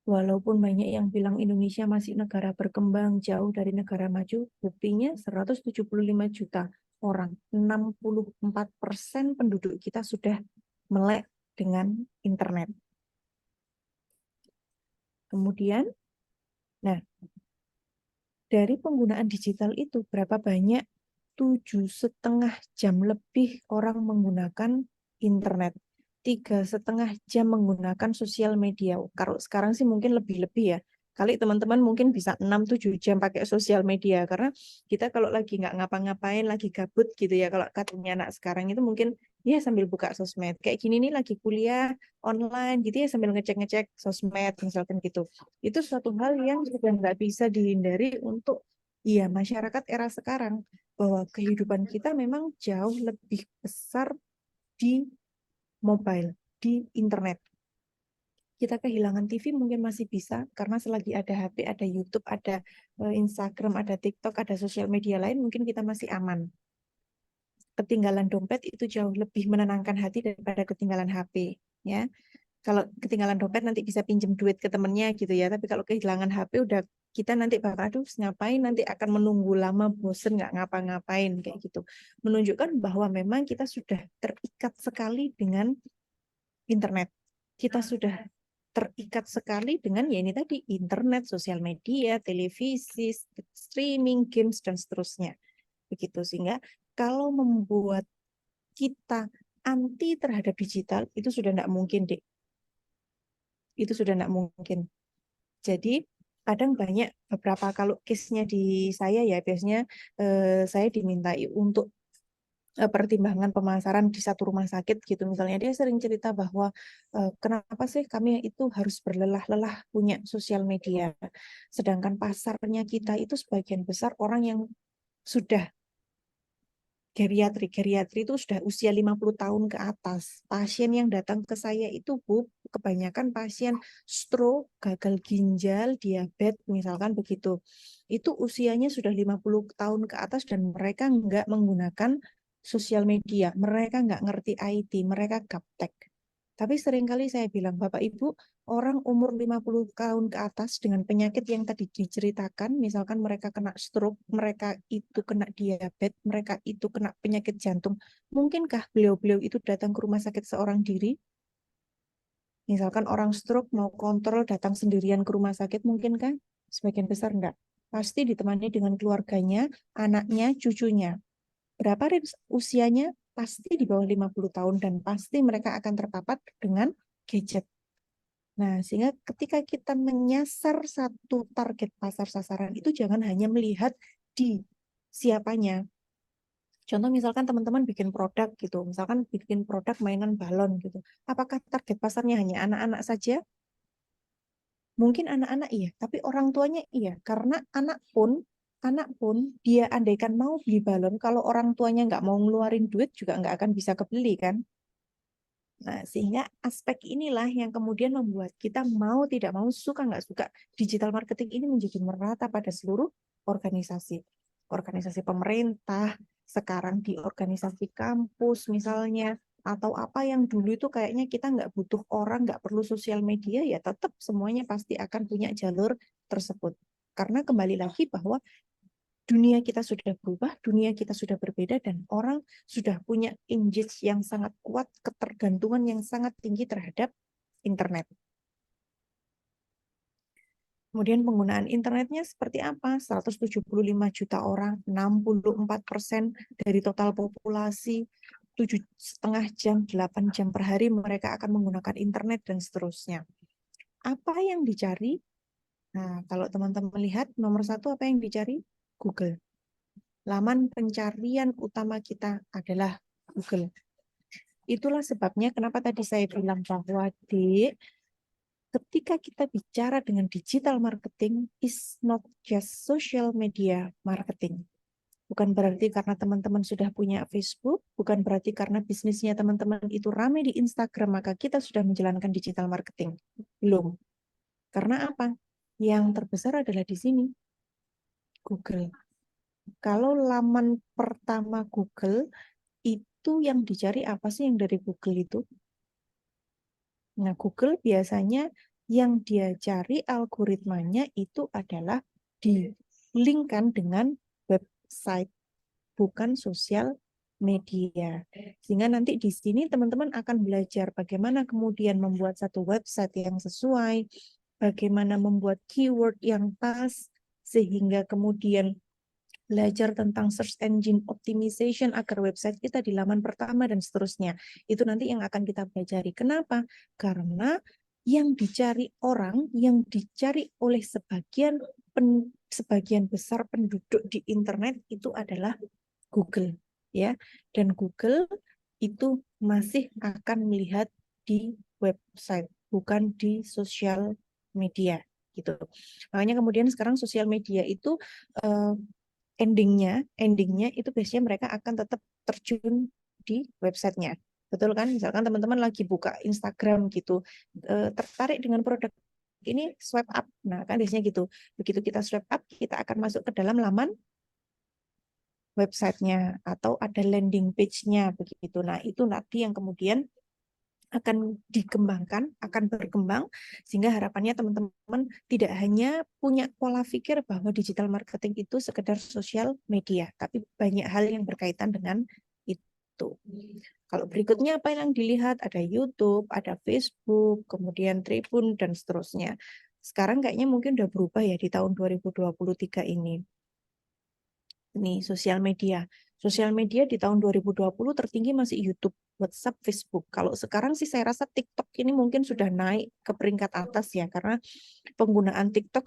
walaupun banyak yang bilang Indonesia masih negara berkembang, jauh dari negara maju, buktinya 175 juta orang, 64% penduduk kita sudah melek dengan internet. Kemudian, nah, dari penggunaan digital itu berapa banyak? 7,5 jam lebih orang menggunakan internet. 3,5 jam menggunakan sosial media. Kalau sekarang sih mungkin lebih-lebih ya. Kali teman-teman mungkin bisa 6-7 jam pakai sosial media. Karena kita kalau lagi nggak ngapa-ngapain, lagi gabut gitu ya. Kalau katanya anak sekarang itu mungkin ya sambil buka sosmed. Kayak gini nih lagi kuliah online gitu ya sambil ngecek-ngecek sosmed misalkan gitu. Itu suatu hal yang sudah nggak bisa dihindari untuk ya masyarakat era sekarang. Bahwa kehidupan kita memang jauh lebih besar di mobile, di internet. Kita kehilangan TV mungkin masih bisa, karena selagi ada HP, ada YouTube, ada Instagram, ada TikTok, ada sosial media lain, mungkin kita masih aman. Ketinggalan dompet itu jauh lebih menenangkan hati daripada ketinggalan HP. Ya, kalau ketinggalan dompet nanti bisa pinjem duit ke temennya gitu ya, tapi kalau kehilangan HP udah kita nanti bakal aduh ngapain, nanti akan menunggu lama, bosen nggak ngapa-ngapain kayak gitu. Menunjukkan bahwa memang kita sudah terikat sekali dengan internet. Kita sudah terikat sekali dengan ya ini tadi internet, sosial media, televisi, streaming, games dan seterusnya. Begitu, sehingga kalau membuat kita anti terhadap digital itu sudah tidak mungkin, Dek. Itu sudah tidak mungkin. Jadi kadang banyak beberapa, kalau case-nya di saya ya biasanya saya dimintai untuk pertimbangan pemasaran di satu rumah sakit gitu misalnya. Dia sering cerita bahwa kenapa sih kami itu harus berlelah-lelah punya sosial media, sedangkan pasarnya kita itu sebagian besar orang yang sudah geriatri itu sudah usia 50 tahun ke atas. Pasien yang datang ke saya itu Bu, kebanyakan pasien stroke, gagal ginjal, diabetes misalkan begitu. Itu usianya sudah 50 tahun ke atas dan mereka nggak menggunakan sosial media, mereka nggak ngerti IT, mereka gaptek. Tapi seringkali saya bilang, Bapak Ibu, orang umur 50 tahun ke atas dengan penyakit yang tadi diceritakan, misalkan mereka kena stroke, mereka itu kena diabetes, mereka itu kena penyakit jantung, mungkinkah beliau-beliau itu datang ke rumah sakit seorang diri? Misalkan orang stroke mau kontrol datang sendirian ke rumah sakit, mungkinkah? Sebagian besar enggak. Pasti ditemani dengan keluarganya, anaknya, cucunya. Berapa usianya? Pasti di bawah 50 tahun dan pasti mereka akan terpapar dengan gadget. Nah, sehingga ketika kita menyasar satu target pasar sasaran itu jangan hanya melihat di siapanya. Contoh misalkan teman-teman bikin produk gitu, misalkan bikin produk mainan balon gitu. Apakah target pasarnya hanya anak-anak saja? Mungkin anak-anak iya, tapi orang tuanya iya. Karena anak pun dia andaikan mau beli balon, kalau orang tuanya nggak mau ngeluarin duit juga nggak akan bisa kebeli kan. Nah, sehingga aspek inilah yang kemudian membuat kita mau tidak mau, suka nggak suka, digital marketing ini menjadi merata pada seluruh organisasi. Organisasi pemerintah, sekarang di organisasi kampus misalnya, atau apa yang dulu itu kayaknya kita nggak butuh orang, nggak perlu sosial media, ya tetap semuanya pasti akan punya jalur tersebut. Karena kembali lagi bahwa dunia kita sudah berubah, dunia kita sudah berbeda, dan orang sudah punya engage yang sangat kuat, ketergantungan yang sangat tinggi terhadap internet. Kemudian penggunaan internetnya seperti apa? 175 juta orang, 64% dari total populasi, 7,5 jam, 8 jam per hari mereka akan menggunakan internet, dan seterusnya. Apa yang dicari? Nah, kalau teman-teman lihat, nomor 1 apa yang dicari? Google. Laman pencarian utama kita adalah Google. Itulah sebabnya kenapa tadi saya bilang bahwa ketika kita bicara dengan digital marketing is not just social media marketing. Bukan berarti karena teman-teman sudah punya Facebook, bukan berarti karena bisnisnya teman-teman itu ramai di Instagram, maka kita sudah menjalankan digital marketing. Belum. Karena apa? Yang terbesar adalah di sini, Google. Kalau laman pertama Google, itu yang dicari apa sih yang dari Google itu? Nah, Google biasanya yang dia cari algoritmanya itu adalah di-linkkan dengan website, bukan sosial media. Sehingga nanti di sini teman-teman akan belajar bagaimana kemudian membuat satu website yang sesuai, bagaimana membuat keyword yang pas, sehingga kemudian belajar tentang search engine optimization agar website kita di laman pertama dan seterusnya. Itu nanti yang akan kita pelajari. Kenapa? Karena yang dicari orang, yang dicari oleh sebagian besar penduduk di internet itu adalah Google, ya. Dan Google itu masih akan melihat di website, bukan di sosial media gitu. Makanya kemudian sekarang sosial media itu endingnya itu biasanya mereka akan tetap terjun di websitenya. Betul kan? Misalkan teman-teman lagi buka Instagram gitu, tertarik dengan produk ini, swipe up. Nah, kan biasanya gitu. Begitu kita swipe up, kita akan masuk ke dalam laman websitenya atau ada landing page-nya begitu. Nah, itu nanti yang kemudian akan dikembangkan, akan berkembang, sehingga harapannya teman-teman tidak hanya punya pola pikir bahwa digital marketing itu sekedar sosial media, tapi banyak hal yang berkaitan dengan itu. Kalau berikutnya apa yang dilihat? Ada YouTube, ada Facebook, kemudian Tribun, dan seterusnya. Sekarang kayaknya mungkin udah berubah ya di tahun 2023 ini. Ini sosial media. Sosial media di tahun 2020 tertinggi masih YouTube, WhatsApp, Facebook. Kalau sekarang sih saya rasa TikTok ini mungkin sudah naik ke peringkat atas ya, karena penggunaan TikTok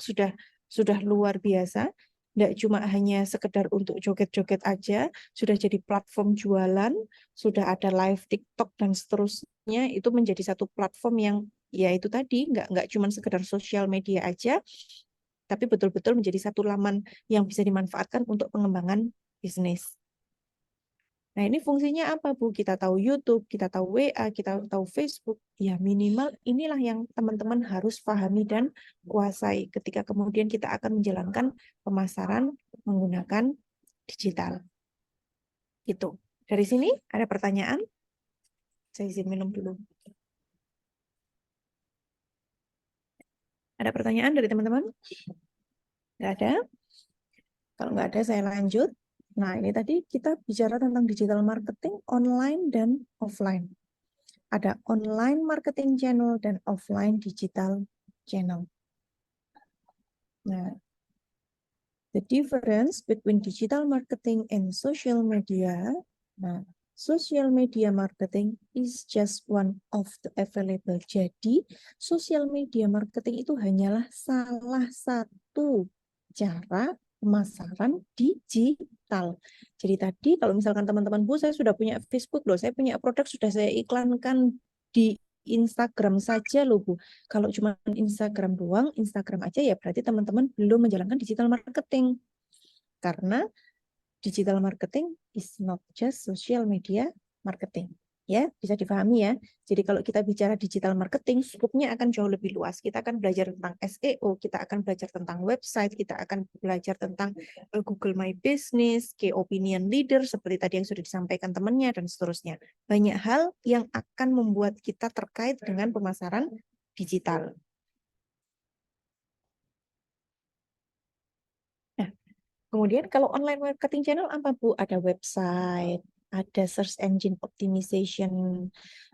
sudah luar biasa. Tidak cuma hanya sekedar untuk joget-joget aja, sudah jadi platform jualan, sudah ada live TikTok dan seterusnya. Itu menjadi satu platform yang ya itu tadi nggak cuma sekedar sosial media aja, tapi betul-betul menjadi satu laman yang bisa dimanfaatkan untuk pengembangan bisnis. Nah, ini fungsinya apa, Bu? Kita tahu YouTube, kita tahu WA, kita tahu Facebook. Ya, minimal inilah yang teman-teman harus pahami dan kuasai ketika kemudian kita akan menjalankan pemasaran menggunakan digital. Gitu. Dari sini ada pertanyaan? Saya izin minum dulu. Ada pertanyaan dari teman-teman? Nggak ada? Kalau nggak ada, saya lanjut. Nah, ini tadi kita bicara tentang digital marketing online dan offline. Ada online marketing channel dan offline digital channel. Nah, the difference between digital marketing and social media. Nah, social media marketing is just one of the available. Jadi, social media marketing itu hanyalah salah satu cara pemasaran digital. digital. Jadi tadi kalau misalkan teman-teman, Bu, saya sudah punya Facebook loh, saya punya produk sudah saya iklankan di Instagram saja loh, Bu. Kalau cuma Instagram doang, Instagram aja ya berarti teman-teman belum menjalankan digital marketing. Karena digital marketing is not just social media marketing. Ya, bisa dipahami ya. Jadi kalau kita bicara digital marketing, skupnya akan jauh lebih luas. Kita akan belajar tentang SEO, kita akan belajar tentang website, kita akan belajar tentang Google My Business, Key Opinion Leader, seperti tadi yang sudah disampaikan temannya, dan seterusnya. Banyak hal yang akan membuat kita terkait dengan pemasaran digital. Kemudian kalau online marketing channel apa, Bu? Ada website, ada search engine optimization,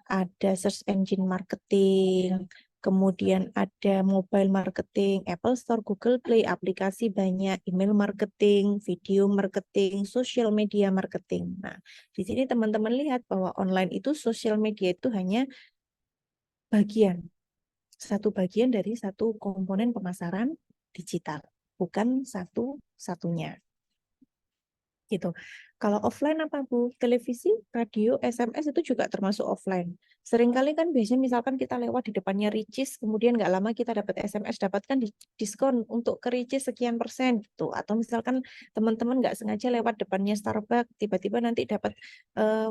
ada search engine marketing, kemudian ada mobile marketing, Apple Store, Google Play, aplikasi banyak, email marketing, video marketing, social media marketing. Nah, di sini teman-teman lihat bahwa online itu social media itu hanya satu bagian dari satu komponen pemasaran digital, bukan satu-satunya. Gitu. Kalau offline apa, Bu? Televisi, radio, SMS itu juga termasuk offline. Seringkali kan biasanya misalkan kita lewat di depannya Ricis, kemudian nggak lama kita dapat SMS, dapatkan diskon untuk ke Ricis sekian persen gitu. Atau misalkan teman-teman nggak sengaja lewat depannya Starbucks, tiba-tiba nanti dapat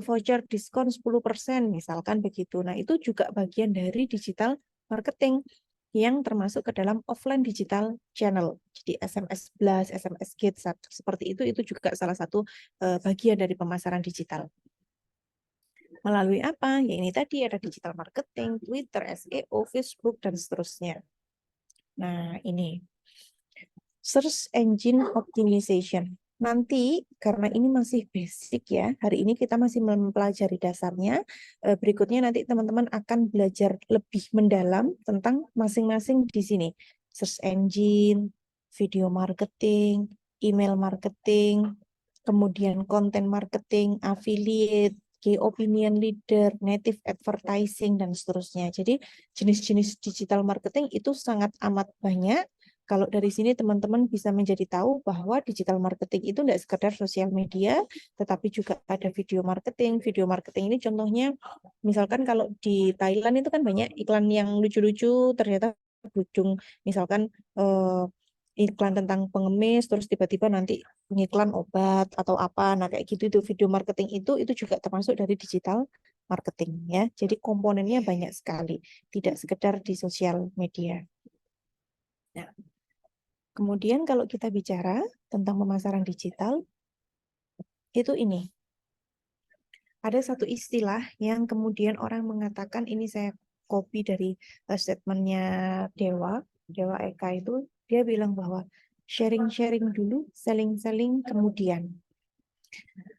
voucher diskon 10%, misalkan begitu. Nah, itu juga bagian dari digital marketing yang termasuk ke dalam offline digital channel. Jadi SMS Blast, SMS Kids, seperti itu juga salah satu bagian dari pemasaran digital. Melalui apa? Ya ini tadi ada digital marketing, Twitter, SEO, Facebook, dan seterusnya. Nah, ini search engine optimization. Nanti karena ini masih basic ya, hari ini kita masih mempelajari dasarnya. Berikutnya nanti teman-teman akan belajar lebih mendalam tentang masing-masing di sini. Search engine, video marketing, email marketing, kemudian content marketing, affiliate, key opinion leader, native advertising, dan seterusnya. Jadi jenis-jenis digital marketing itu sangat amat banyak. Kalau dari sini teman-teman bisa menjadi tahu bahwa digital marketing itu tidak sekedar sosial media, tetapi juga ada video marketing. Video marketing ini contohnya, misalkan kalau di Thailand itu kan banyak iklan yang lucu-lucu, ternyata berujung misalkan iklan tentang pengemis, terus tiba-tiba nanti pengiklan obat atau apa. Nah kayak gitu itu video marketing itu juga termasuk dari digital marketing ya. Jadi komponennya banyak sekali, tidak sekedar di sosial media. Nah, kemudian kalau kita bicara tentang pemasaran digital, itu ini. Ada satu istilah yang kemudian orang mengatakan, ini saya copy dari statementnya Dewa Eka itu, dia bilang bahwa sharing-sharing dulu, selling-selling kemudian.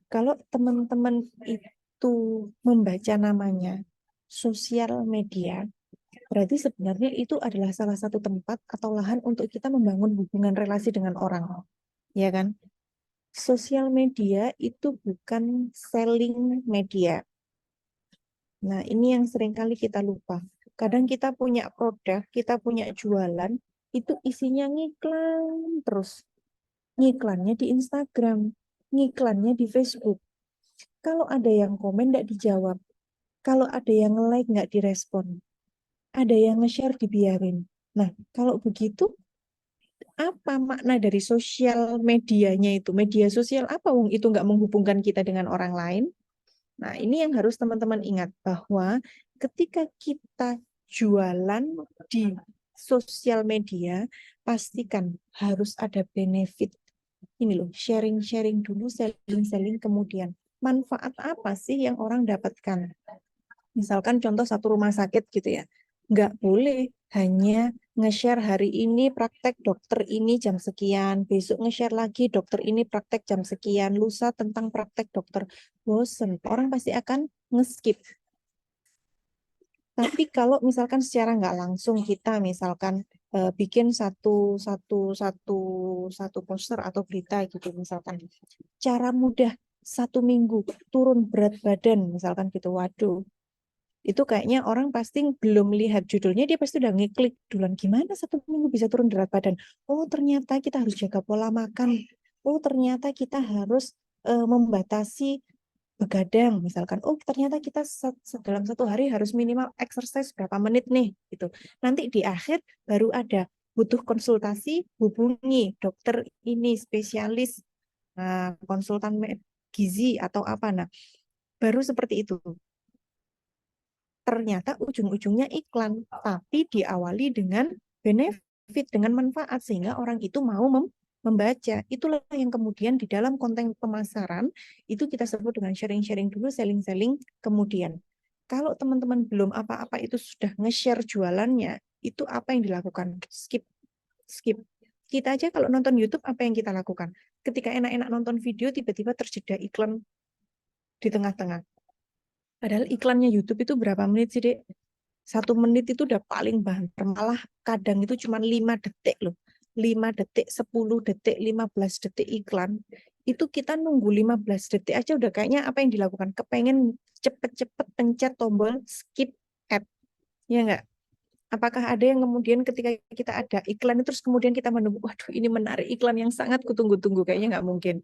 Kalau teman-teman itu membaca namanya sosial media, berarti sebenarnya itu adalah salah satu tempat atau lahan untuk kita membangun hubungan relasi dengan orang. Ya kan? Sosial media itu bukan selling media. Nah, ini yang seringkali kita lupa. Kadang kita punya produk, kita punya jualan, itu isinya ngiklan terus. Ngiklannya di Instagram, ngiklannya di Facebook. Kalau ada yang komen tidak dijawab, kalau ada yang like nggak direspon, ada yang nge-share dibiarin. Nah, kalau begitu, apa makna dari sosial medianya itu? Media sosial apa itu nggak menghubungkan kita dengan orang lain? Nah, ini yang harus teman-teman ingat bahwa ketika kita jualan di sosial media, pastikan harus ada benefit. Ini loh, sharing-sharing dulu, selling-selling kemudian. Manfaat apa sih yang orang dapatkan? Misalkan contoh satu rumah sakit gitu ya. Nggak boleh hanya nge-share hari ini praktek dokter ini jam sekian, besok nge-share lagi dokter ini praktek jam sekian, lusa tentang praktek dokter. Bosen, orang pasti akan nge-skip. Tapi kalau misalkan secara nggak langsung kita misalkan bikin satu poster atau berita gitu misalkan, cara mudah 1 minggu turun berat badan misalkan gitu, waduh. Itu kayaknya orang pasti belum lihat judulnya, dia pasti udah ngeklik duluan, gimana 1 minggu bisa turun berat badan. Oh ternyata kita harus jaga pola makan. oh ternyata kita harus membatasi begadang misalkan. Oh ternyata kita dalam satu hari harus minimal exercise berapa menit nih gitu. Nanti di akhir baru ada butuh konsultasi, hubungi dokter ini spesialis, konsultan gizi atau apa. Nah, baru seperti itu. Ternyata ujung-ujungnya iklan, tapi diawali dengan benefit, dengan manfaat, sehingga orang itu mau membaca. Itulah yang kemudian di dalam konten pemasaran, itu kita sebut dengan sharing-sharing dulu, selling-selling kemudian. Kalau teman-teman belum apa-apa itu sudah nge-share jualannya, itu apa yang dilakukan? Skip. Kita aja kalau nonton YouTube, apa yang kita lakukan? Ketika enak-enak nonton video, tiba-tiba terjeda iklan di tengah-tengah. Padahal iklannya YouTube itu berapa menit sih, Dek? 1 menit itu udah paling banter. Malah kadang itu cuma 5 detik loh. 5 detik, 10 detik, 15 detik iklan. Itu kita nunggu 15 detik aja udah kayaknya apa yang dilakukan? Kepengen cepet-cepet pencet tombol skip ad. Ya enggak? Apakah ada yang kemudian ketika kita ada iklan terus kemudian kita menunggu, waduh ini menarik iklan yang sangat kutunggu-tunggu. Kayaknya nggak mungkin.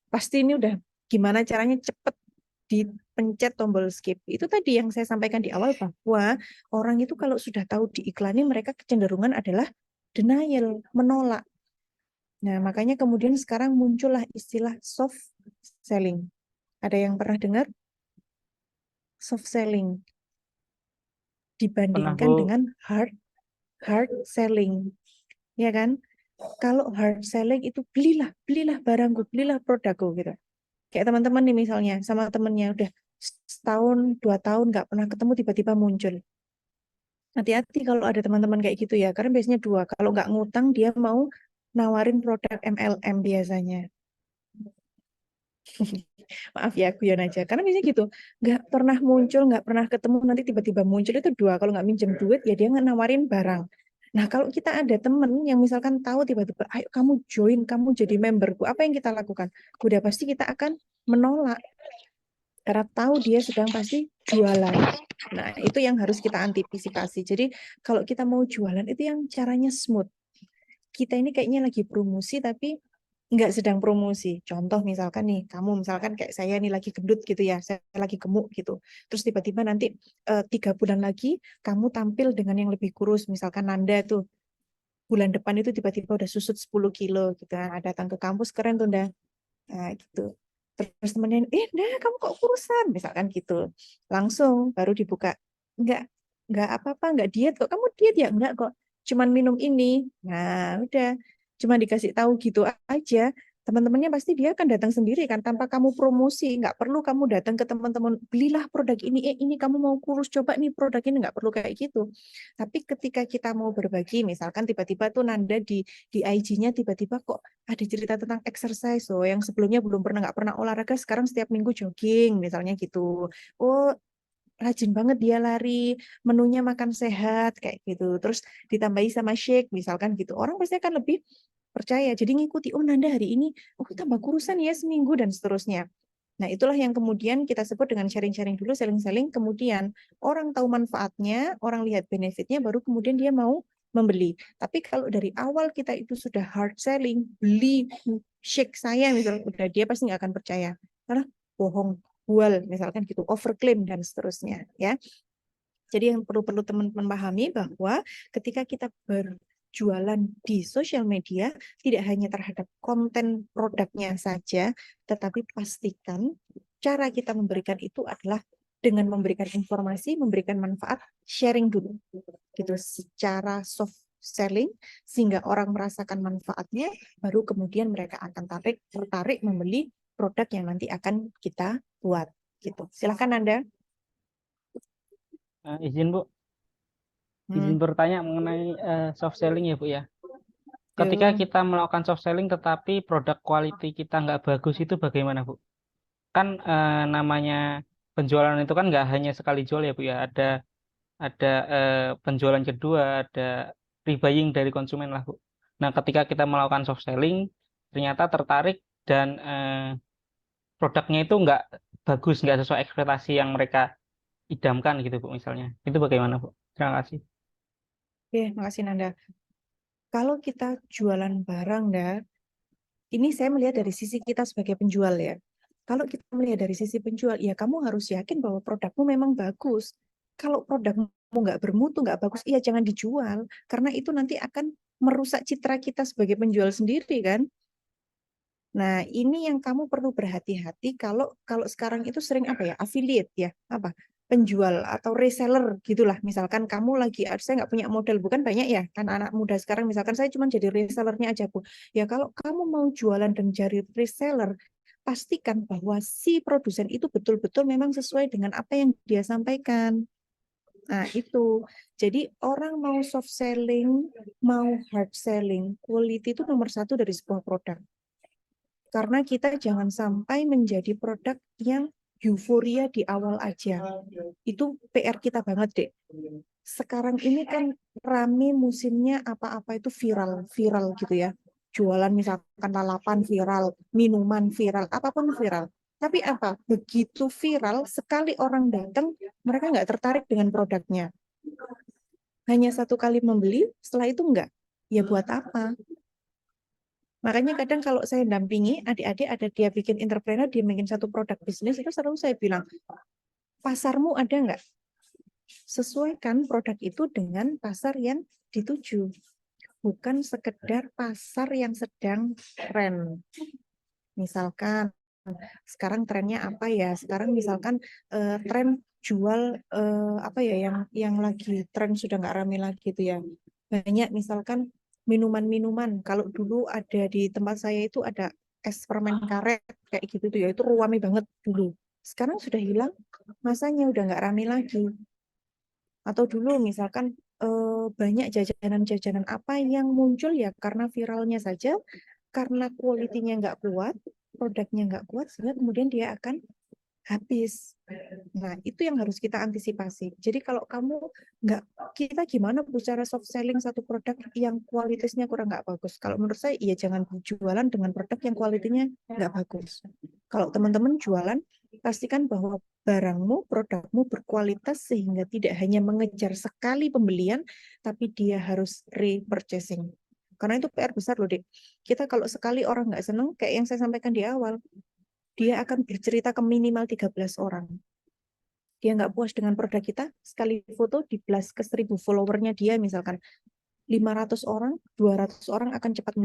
Pasti ini udah gimana caranya cepet dipencet tombol skip. Itu tadi yang saya sampaikan di awal bahwa orang itu kalau sudah tahu diiklani mereka kecenderungan adalah denial, menolak. Nah, makanya kemudian sekarang muncullah istilah soft selling. Ada yang pernah dengar? Soft selling dibandingkan Bu. dengan hard selling. Ya kan? Kalau hard selling itu belilah barangku, belilah produkku gitu. Kayak teman-teman nih misalnya sama temennya udah setahun 2 tahun nggak pernah ketemu tiba-tiba muncul. Hati-hati kalau ada teman-teman kayak gitu ya, karena biasanya 2. Kalau nggak ngutang dia mau nawarin produk MLM biasanya. Maaf ya, guyon aja. Karena biasanya gitu, nggak pernah muncul, nggak pernah ketemu, nanti tiba-tiba muncul itu 2. Kalau nggak minjem duit ya dia nggak nawarin barang. Nah kalau kita ada temen yang misalkan tahu tiba-tiba, ayo kamu join, kamu jadi memberku, apa yang kita lakukan? Udah pasti kita akan menolak. Karena tahu dia sedang pasti jualan. Nah, itu yang harus kita antisipasi. Jadi, kalau kita mau jualan itu yang caranya smooth. Kita ini kayaknya lagi promosi, tapi nggak sedang promosi. Contoh misalkan nih, kamu misalkan kayak saya nih lagi gendut gitu ya, saya lagi gemuk gitu. Terus tiba-tiba nanti 3 bulan lagi, kamu tampil dengan yang lebih kurus. Misalkan Nanda tuh, bulan depan itu tiba-tiba udah susut 10 kilo gitu. Nah, datang ke kampus, keren tuh, Nda. Nah, gitu. Terus temennya, nah kamu kok kurusan, misalkan gitu. Langsung baru dibuka. Enggak apa-apa, enggak diet kok. Kamu diet ya? Enggak kok. Cuman minum ini. Nah, udah. Cuma dikasih tahu gitu aja. Teman-temannya pasti dia akan datang sendiri kan tanpa kamu promosi. Enggak perlu kamu datang ke teman-teman, belilah produk ini. Ini kamu mau kurus, coba nih produk ini. Enggak perlu kayak gitu. Tapi ketika kita mau berbagi, misalkan tiba-tiba tuh Nanda di IG-nya tiba-tiba kok ada cerita tentang exercise, oh yang sebelumnya belum pernah nggak pernah olahraga sekarang setiap minggu jogging misalnya gitu. Oh rajin banget dia lari, menunya makan sehat kayak gitu. Terus ditambahi sama shake misalkan gitu. Orang pasti akan lebih percaya. Jadi ngikuti, oh Nanda hari ini oh tambah kurusan ya seminggu dan seterusnya. Nah, itulah yang kemudian kita sebut dengan sharing-sharing dulu, selling-selling, kemudian orang tahu manfaatnya, orang lihat benefitnya, baru kemudian dia mau membeli. Tapi kalau dari awal kita itu sudah hard selling, beli shake saya misalnya, udah dia pasti nggak akan percaya. Karena bohong, bual, misalkan gitu, overclaim dan seterusnya. Ya. Jadi yang perlu teman-teman pahami bahwa ketika kita berjualan di sosial media, tidak hanya terhadap konten produknya saja, tetapi pastikan cara kita memberikan itu adalah dengan memberikan informasi, memberikan manfaat, sharing dulu. Gitu secara soft selling sehingga orang merasakan manfaatnya, baru kemudian mereka akan tertarik membeli produk yang nanti akan kita buat. Gitu. Silakan Anda. Izin Bu, izin bertanya mengenai soft selling ya Bu ya. Ketika kita melakukan soft selling tetapi produk quality kita nggak bagus itu bagaimana Bu? Kan namanya penjualan itu kan nggak hanya sekali jual ya Bu ya. Ada penjualan kedua, ada rebuying dari konsumen lah Bu. Nah ketika kita melakukan soft selling ternyata tertarik dan produknya itu nggak bagus, nggak sesuai ekspektasi yang mereka idamkan gitu Bu misalnya. Itu bagaimana Bu? Terima kasih. Oke, makasih Nanda. Kalau kita jualan barang, ini saya melihat dari sisi kita sebagai penjual ya. Kalau kita melihat dari sisi penjual, ya kamu harus yakin bahwa produkmu memang bagus. Kalau produkmu nggak bermutu, nggak bagus, iya jangan dijual. Karena itu nanti akan merusak citra kita sebagai penjual sendiri kan. Nah, ini yang kamu perlu berhati-hati kalau sekarang itu sering apa ya, affiliate ya, apa penjual atau reseller gitulah. Misalkan kamu lagi, saya nggak punya modal, bukan banyak ya, kan anak muda sekarang. Misalkan saya cuma jadi resellernya aja Bu. Ya kalau kamu mau jualan dan jadi reseller, pastikan bahwa si produsen itu betul-betul memang sesuai dengan apa yang dia sampaikan. Nah, itu. Jadi orang mau soft selling, mau hard selling, quality itu nomor satu dari sebuah produk. Karena kita jangan sampai menjadi produk yang euforia di awal aja. Itu PR kita banget, Dek. Sekarang ini kan rame musimnya apa-apa itu viral gitu ya. Jualan misalkan lalapan viral, minuman viral, apapun viral. Tapi apa? Begitu viral, sekali orang datang, mereka nggak tertarik dengan produknya. Hanya satu kali membeli, setelah itu enggak. Ya buat apa? Makanya kadang kalau saya dampingi adik-adik, ada dia bikin entrepreneur, dia bikin satu produk bisnis, itu selalu saya bilang, pasarmu ada nggak? Sesuaikan produk itu dengan pasar yang dituju. Bukan sekedar pasar yang sedang tren. Misalkan, sekarang trennya apa ya? Sekarang misalkan tren jual apa ya yang lagi tren sudah nggak ramai lagi itu ya. Banyak misalkan minuman-minuman. Kalau dulu ada di tempat saya itu ada es permen karet kayak gitu tuh ya, itu ramai banget dulu. Sekarang sudah hilang, masanya udah nggak ramai lagi. Atau dulu misalkan banyak jajanan-jajanan apa yang muncul ya karena viralnya saja, karena kualitinya nggak kuat, produknya nggak kuat, sehingga kemudian dia akan habis. Nah, itu yang harus kita antisipasi. Jadi kalau kamu kita gimana bicara soft selling satu produk yang kualitasnya kurang nggak bagus? Kalau menurut saya, iya jangan jualan dengan produk yang kualitinya nggak bagus. Kalau teman-teman jualan, pastikan bahwa barangmu, produkmu berkualitas sehingga tidak hanya mengejar sekali pembelian, tapi dia harus repurchasing. Karena itu PR besar loh, Dek. Kita kalau sekali orang nggak seneng, kayak yang saya sampaikan di awal, dia akan bercerita ke minimal 13 orang. Dia nggak puas dengan produk kita, sekali foto di blast ke 1000 followernya dia misalkan 500 orang, 200 orang akan cepat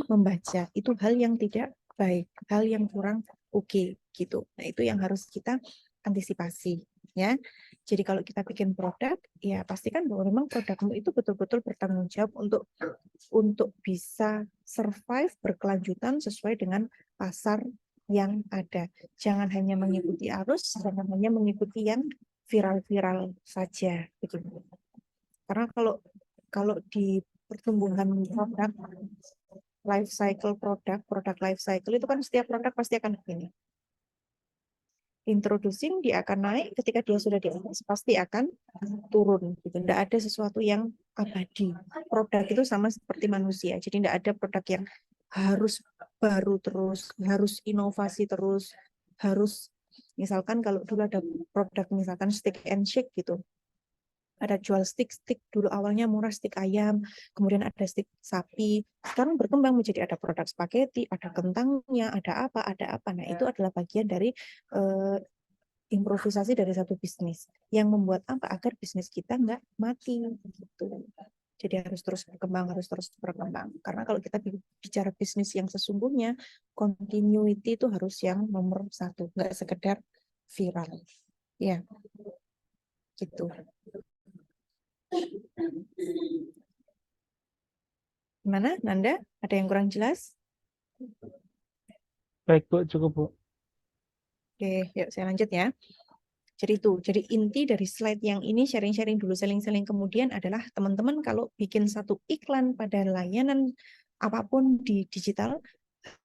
membaca. Itu hal yang tidak baik, hal yang kurang oke gitu. Nah, itu yang harus kita antisipasi ya. Jadi kalau kita bikin produk, ya pastikan bahwa memang produkmu itu betul-betul bertanggung jawab untuk bisa survive berkelanjutan sesuai dengan pasar yang ada. Jangan hanya mengikuti arus, jangan hanya mengikuti yang viral-viral saja. Begitu. Karena kalau di pertumbuhan produk, life cycle produk life cycle itu kan setiap produk pasti akan begini. Introducing dia akan naik, ketika dia sudah di atas pasti akan turun. Gitu. Tidak ada sesuatu yang abadi. Produk itu sama seperti manusia. Jadi tidak ada produk yang harus baru terus, harus inovasi terus, harus misalkan kalau dulu ada produk misalkan stick and shake gitu. Ada jual stick dulu awalnya murah, stick ayam, kemudian ada stick sapi. Sekarang berkembang menjadi ada produk spaghetti, ada kentangnya, ada apa. Nah, itu adalah bagian dari improvisasi dari satu bisnis yang membuat apa agar bisnis kita nggak mati gitu. Jadi harus terus berkembang. Karena kalau kita bicara bisnis yang sesungguhnya, continuity itu harus yang nomor satu, nggak sekedar viral. Ya, gitu. Gimana, Nanda? Ada yang kurang jelas? Baik, Bu, cukup, Bu. Oke, yuk saya lanjut ya. Jadi inti dari slide yang ini sharing-sharing dulu, selling-selling kemudian adalah teman-teman kalau bikin satu iklan pada layanan apapun di digital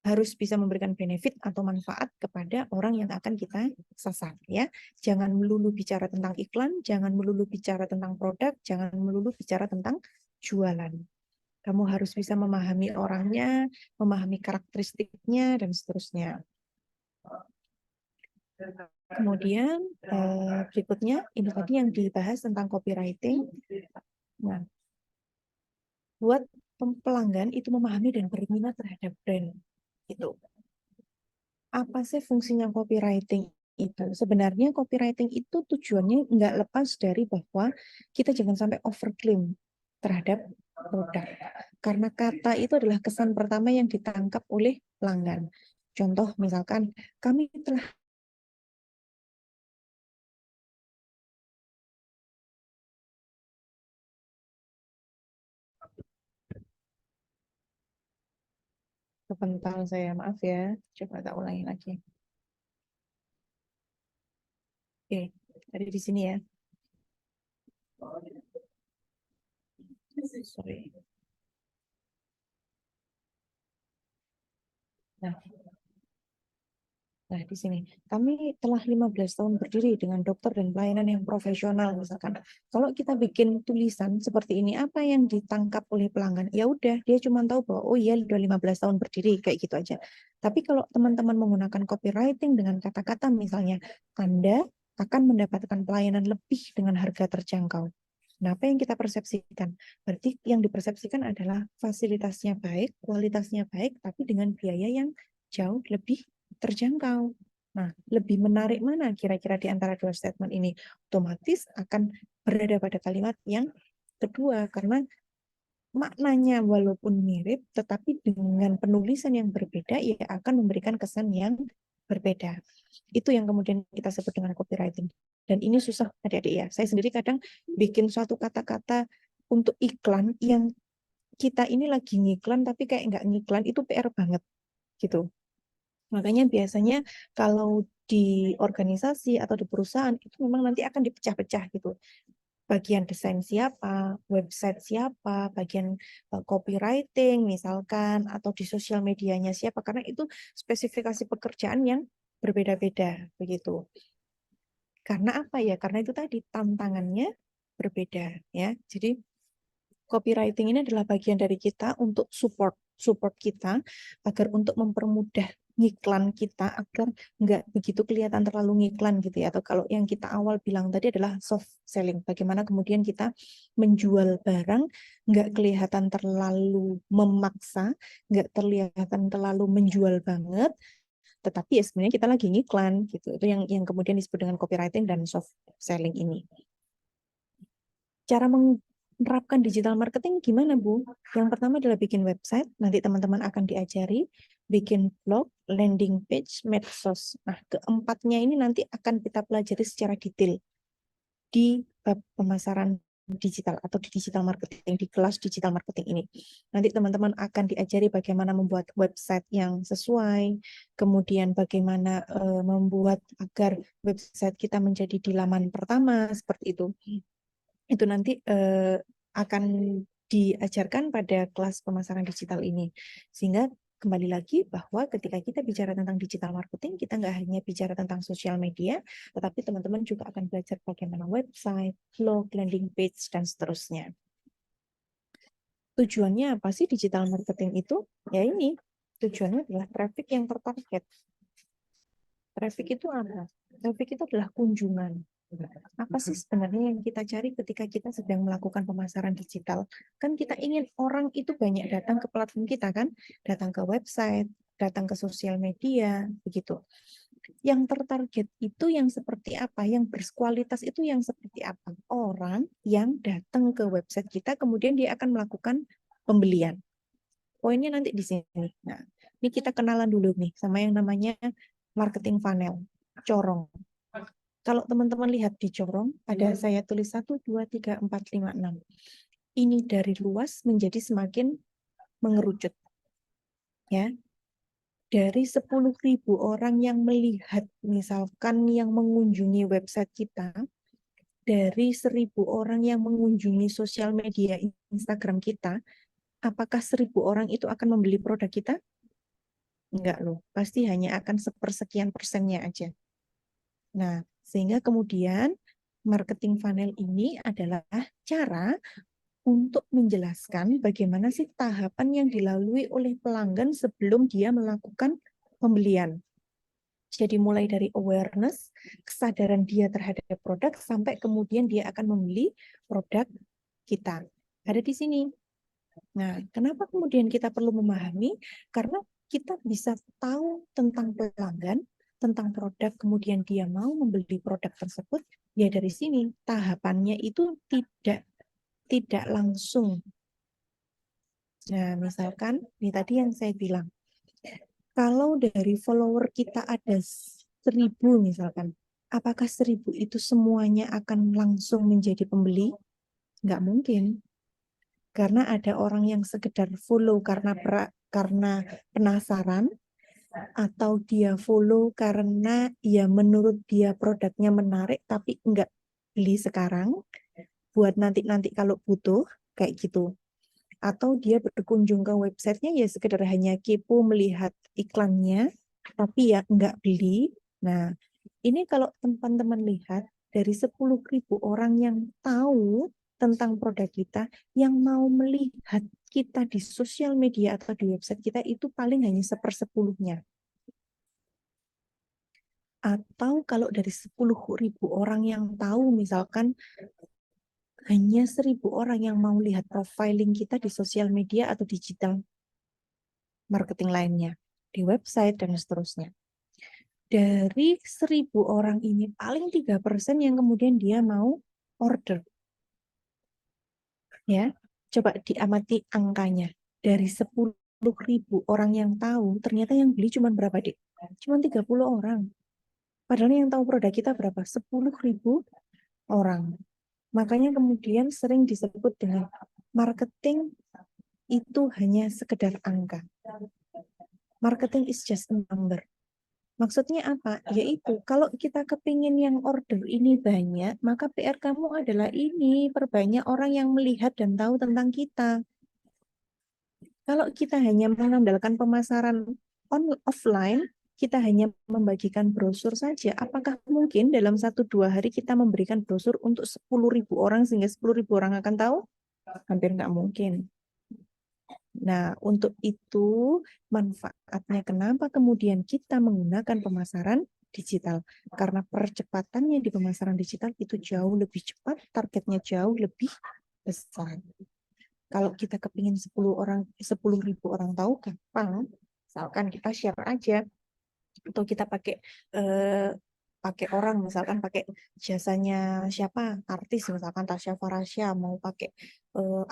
harus bisa memberikan benefit atau manfaat kepada orang yang akan kita sasar ya. Jangan melulu bicara tentang iklan, jangan melulu bicara tentang produk, jangan melulu bicara tentang jualan. Kamu harus bisa memahami orangnya, memahami karakteristiknya dan seterusnya. Kemudian berikutnya ini tadi yang dibahas tentang copywriting. Nah, buat pelanggan itu memahami dan berminat terhadap brand. Gitu. Apa sih fungsinya copywriting itu? Sebenarnya copywriting itu tujuannya nggak lepas dari bahwa kita jangan sampai overclaim terhadap produk. Karena kata itu adalah kesan pertama yang ditangkap oleh pelanggan. Contoh misalkan, kami telah kepental saya, maaf ya. Coba tak ulangi lagi. Oke, dari di sini ya. Sorry. Nah, di sini kami telah 15 tahun berdiri dengan dokter dan pelayanan yang profesional misalkan. Kalau kita bikin tulisan seperti ini, apa yang ditangkap oleh pelanggan? Ya udah, dia cuma tahu bahwa oh iya udah 15 tahun berdiri kayak gitu aja. Tapi kalau teman-teman menggunakan copywriting dengan kata-kata misalnya Anda akan mendapatkan pelayanan lebih dengan harga terjangkau. Nah, apa yang kita persepsikan? Berarti yang dipersepsikan adalah fasilitasnya baik, kualitasnya baik, tapi dengan biaya yang jauh lebih terjangkau. Nah, lebih menarik mana kira-kira di antara dua statement ini? Otomatis akan berada pada kalimat yang kedua, karena maknanya walaupun mirip, tetapi dengan penulisan yang berbeda, ia akan memberikan kesan yang berbeda. Itu yang kemudian kita sebut dengan copywriting. Dan ini susah adik-adik ya. Saya sendiri kadang bikin suatu kata-kata untuk iklan yang kita ini lagi ngiklan, tapi kayak nggak ngiklan, itu PR banget. Gitu. Makanya biasanya kalau di organisasi atau di perusahaan itu memang nanti akan dipecah-pecah gitu. Bagian desain siapa, website siapa, bagian copywriting misalkan, atau di sosial medianya siapa, karena itu spesifikasi pekerjaan yang berbeda-beda begitu. Karena apa ya? Karena itu tadi tantangannya berbeda ya. Jadi copywriting ini adalah bagian dari kita untuk support kita agar untuk mempermudah ngiklan kita agar nggak begitu kelihatan terlalu ngiklan gitu ya. Atau kalau yang kita awal bilang tadi adalah soft selling, bagaimana kemudian kita menjual barang nggak kelihatan terlalu memaksa, nggak kelihatan terlalu menjual banget, tetapi ya sebenarnya kita lagi ngiklan gitu. Itu yang kemudian disebut dengan copywriting dan soft selling ini. Cara menerapkan digital marketing gimana, Bu? Yang pertama adalah bikin website, nanti teman-teman akan diajari bikin blog, landing page, medsos. Nah, keempatnya ini nanti akan kita pelajari secara detail di bab pemasaran digital atau di digital marketing, di kelas digital marketing ini. Nanti teman-teman akan diajari bagaimana membuat website yang sesuai, kemudian bagaimana membuat agar website kita menjadi di laman pertama, seperti itu. Itu nanti akan diajarkan pada kelas pemasaran digital ini. Sehingga kembali lagi bahwa ketika kita bicara tentang digital marketing, kita nggak hanya bicara tentang sosial media, tetapi teman-teman juga akan belajar bagaimana website, blog, landing page, dan seterusnya. Tujuannya apa sih digital marketing itu? Ya ini, tujuannya adalah traffic yang tertarget. Traffic itu apa? Traffic itu adalah kunjungan. Apa sih sebenarnya yang kita cari ketika kita sedang melakukan pemasaran digital? Kan kita ingin orang itu banyak datang ke platform kita kan? Datang ke website, datang ke sosial media, begitu. Yang tertarget itu yang seperti apa? Yang berkualitas itu yang seperti apa? Orang yang datang ke website kita, kemudian dia akan melakukan pembelian. Poinnya nanti di sini. Nah, ini kita kenalan dulu nih sama yang namanya marketing funnel, corong. Kalau teman-teman lihat di corong, ada saya tulis 1, 2, 3, 4, 5, 6. Ini dari luas menjadi semakin mengerucut. Ya. Dari 10.000 orang yang melihat, misalkan yang mengunjungi website kita, dari 1.000 orang yang mengunjungi sosial media Instagram kita, apakah 1.000 orang itu akan membeli produk kita? Enggak loh, pasti hanya akan sepersekian persennya aja. Nah, sehingga kemudian marketing funnel ini adalah cara untuk menjelaskan bagaimana sih tahapan yang dilalui oleh pelanggan sebelum dia melakukan pembelian. Jadi mulai dari awareness, kesadaran dia terhadap produk, sampai kemudian dia akan membeli produk kita. Ada di sini. Nah, kenapa kemudian kita perlu memahami? Karena kita bisa tahu tentang pelanggan, tentang produk, kemudian dia mau membeli produk tersebut, ya dari sini tahapannya itu tidak langsung. Nah, misalkan ini tadi yang saya bilang, kalau dari follower kita ada 1000 misalkan, apakah 1000 itu semuanya akan langsung menjadi pembeli? Nggak mungkin. Karena ada orang yang sekedar follow karena penasaran, atau dia follow karena ya menurut dia produknya menarik tapi enggak beli sekarang, buat nanti kalau butuh, kayak gitu. Atau dia berkunjung ke websitenya ya sekedar hanya kepo melihat iklannya, tapi ya enggak beli. Nah, ini kalau teman-teman lihat, dari 10.000 orang yang tahu tentang produk kita, yang mau melihat kita di sosial media atau di website kita itu paling hanya 1/10-nya. Atau kalau dari 10.000 orang yang tahu, misalkan hanya 1.000 orang yang mau lihat profiling kita di sosial media atau digital marketing lainnya, di website dan seterusnya. Dari 1.000 orang ini paling 3% yang kemudian dia mau order. Ya, coba diamati angkanya. Dari 10.000 orang yang tahu, ternyata yang beli cuma berapa, Dik? Cuma 30 orang. Padahal yang tahu produk kita berapa? 10.000 orang. Makanya kemudian sering disebut dengan marketing itu hanya sekedar angka. Marketing is just a number. Maksudnya apa? Yaitu kalau kita kepingin yang order ini banyak, maka PR kamu adalah ini, perbanyak orang yang melihat dan tahu tentang kita. Kalau kita hanya mengandalkan pemasaran offline, kita hanya membagikan brosur saja, apakah mungkin dalam 1-2 hari kita memberikan brosur untuk 10.000 orang sehingga 10.000 orang akan tahu? Hampir nggak mungkin. Nah, untuk itu manfaatnya kenapa kemudian kita menggunakan pemasaran digital? Karena percepatannya di pemasaran digital itu jauh lebih cepat, targetnya jauh lebih besar. Kalau kita kepingin 10.000 orang tahu gampang, misalkan kita share aja, atau kita pakai orang, misalkan pakai jasanya siapa, artis misalkan Tasya Farasya, mau pakai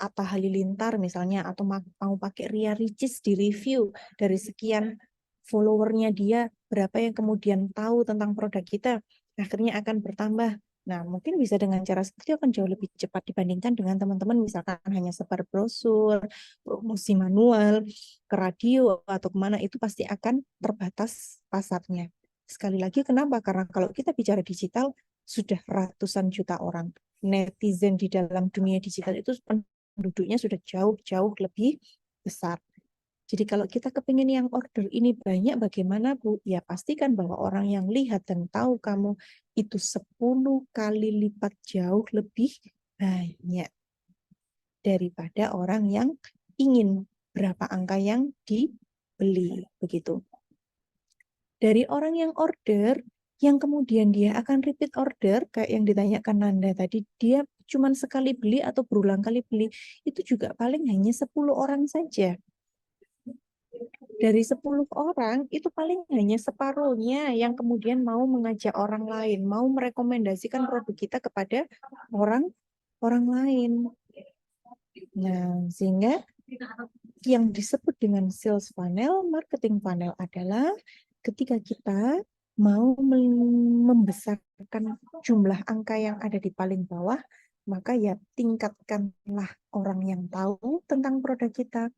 Atta Halilintar misalnya, atau mau pakai Ria Ricis di review, dari sekian followernya dia berapa yang kemudian tahu tentang produk kita, akhirnya akan bertambah. Nah, mungkin bisa dengan cara seperti itu akan jauh lebih cepat dibandingkan dengan teman-teman misalkan hanya sebar brosur, promosi manual, ke radio atau kemana, itu pasti akan terbatas pasarnya. Sekali lagi, kenapa? Karena kalau kita bicara digital, sudah ratusan juta orang. Netizen di dalam dunia digital itu penduduknya sudah jauh-jauh lebih besar. Jadi kalau kita kepingin yang order ini banyak, bagaimana Bu? Ya pastikan bahwa orang yang lihat dan tahu kamu itu 10 kali lipat jauh lebih banyak daripada orang yang ingin berapa angka yang dibeli, begitu. Dari orang yang order, yang kemudian dia akan repeat order, kayak yang ditanyakan Nanda tadi, dia cuma sekali beli atau berulang kali beli, itu juga paling hanya 10 orang saja. Dari 10 orang, itu paling hanya separuhnya yang kemudian mau mengajak orang lain, mau merekomendasikan produk kita kepada orang lain. Nah, sehingga yang disebut dengan sales funnel, marketing funnel adalah ketika kita mau membesarkan jumlah angka yang ada di paling bawah, maka ya tingkatkanlah orang yang tahu tentang produk kita,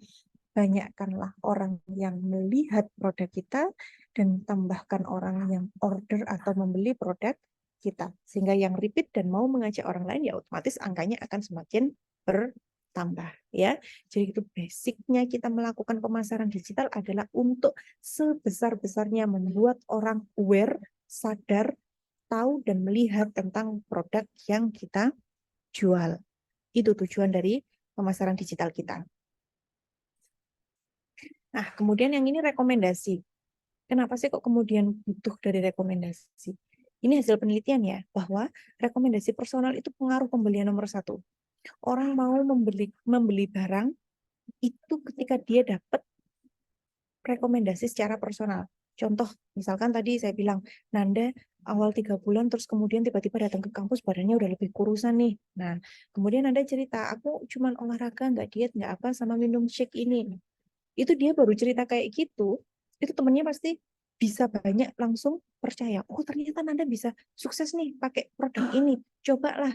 banyakkanlah orang yang melihat produk kita, dan tambahkan orang yang order atau membeli produk kita. Sehingga yang repeat dan mau mengajak orang lain, ya otomatis angkanya akan semakin bertambah. Ya, jadi itu basicnya kita melakukan pemasaran digital adalah untuk sebesar-besarnya membuat orang aware, sadar, tahu dan melihat tentang produk yang kita jual. Itu tujuan dari pemasaran digital kita. Nah, kemudian yang ini rekomendasi. Kenapa sih kok kemudian butuh dari rekomendasi? Ini hasil penelitian ya, bahwa rekomendasi personal itu pengaruh pembelian nomor 1. Orang mau membeli barang itu ketika dia dapat rekomendasi secara personal. Contoh, misalkan tadi saya bilang, Nanda awal 3 bulan terus kemudian tiba-tiba datang ke kampus badannya udah lebih kurusan nih. Nah, kemudian Nanda cerita, aku cuman olahraga, nggak diet, nggak apa, sama minum shake ini. Itu dia baru cerita kayak gitu, itu temennya pasti bisa banyak langsung percaya, oh ternyata Nanda bisa sukses nih pakai produk ini, cobalah.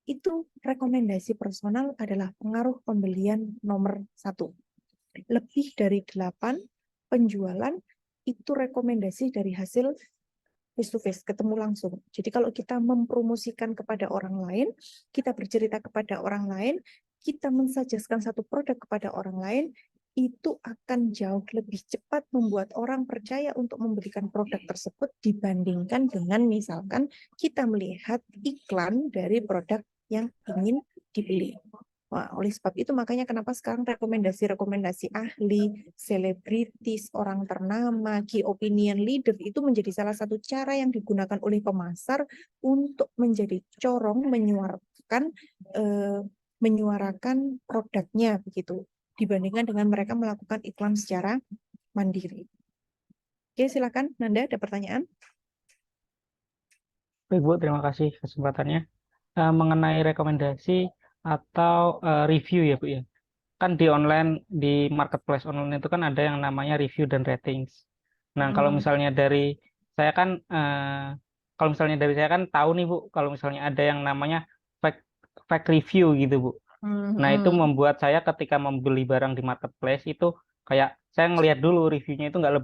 Itu rekomendasi personal adalah pengaruh pembelian nomor 1. Lebih dari 8 penjualan itu rekomendasi dari hasil face to face, ketemu langsung. Jadi kalau kita mempromosikan kepada orang lain, kita bercerita kepada orang lain, kita mensajaskan satu produk kepada orang lain, itu akan jauh lebih cepat membuat orang percaya untuk membelikan produk tersebut dibandingkan dengan misalkan kita melihat iklan dari produk yang ingin dibeli. Wah, oleh sebab itu makanya kenapa sekarang rekomendasi-rekomendasi ahli, selebritis, orang ternama, key opinion leader itu menjadi salah satu cara yang digunakan oleh pemasar untuk menjadi corong menyuarakan produknya begitu dibandingkan dengan mereka melakukan iklan secara mandiri. Oke, silakan Nanda, ada pertanyaan? Baik Bu, terima kasih kesempatannya. Mengenai rekomendasi atau review ya Bu ya. Kan di online, di marketplace online itu kan ada yang namanya review dan ratings. Nah, kalau misalnya dari saya kan tahu nih Bu, kalau misalnya ada yang namanya fake review gitu Bu. Nah, itu membuat saya ketika membeli barang di marketplace itu kayak saya ngelihat dulu reviewnya itu nggak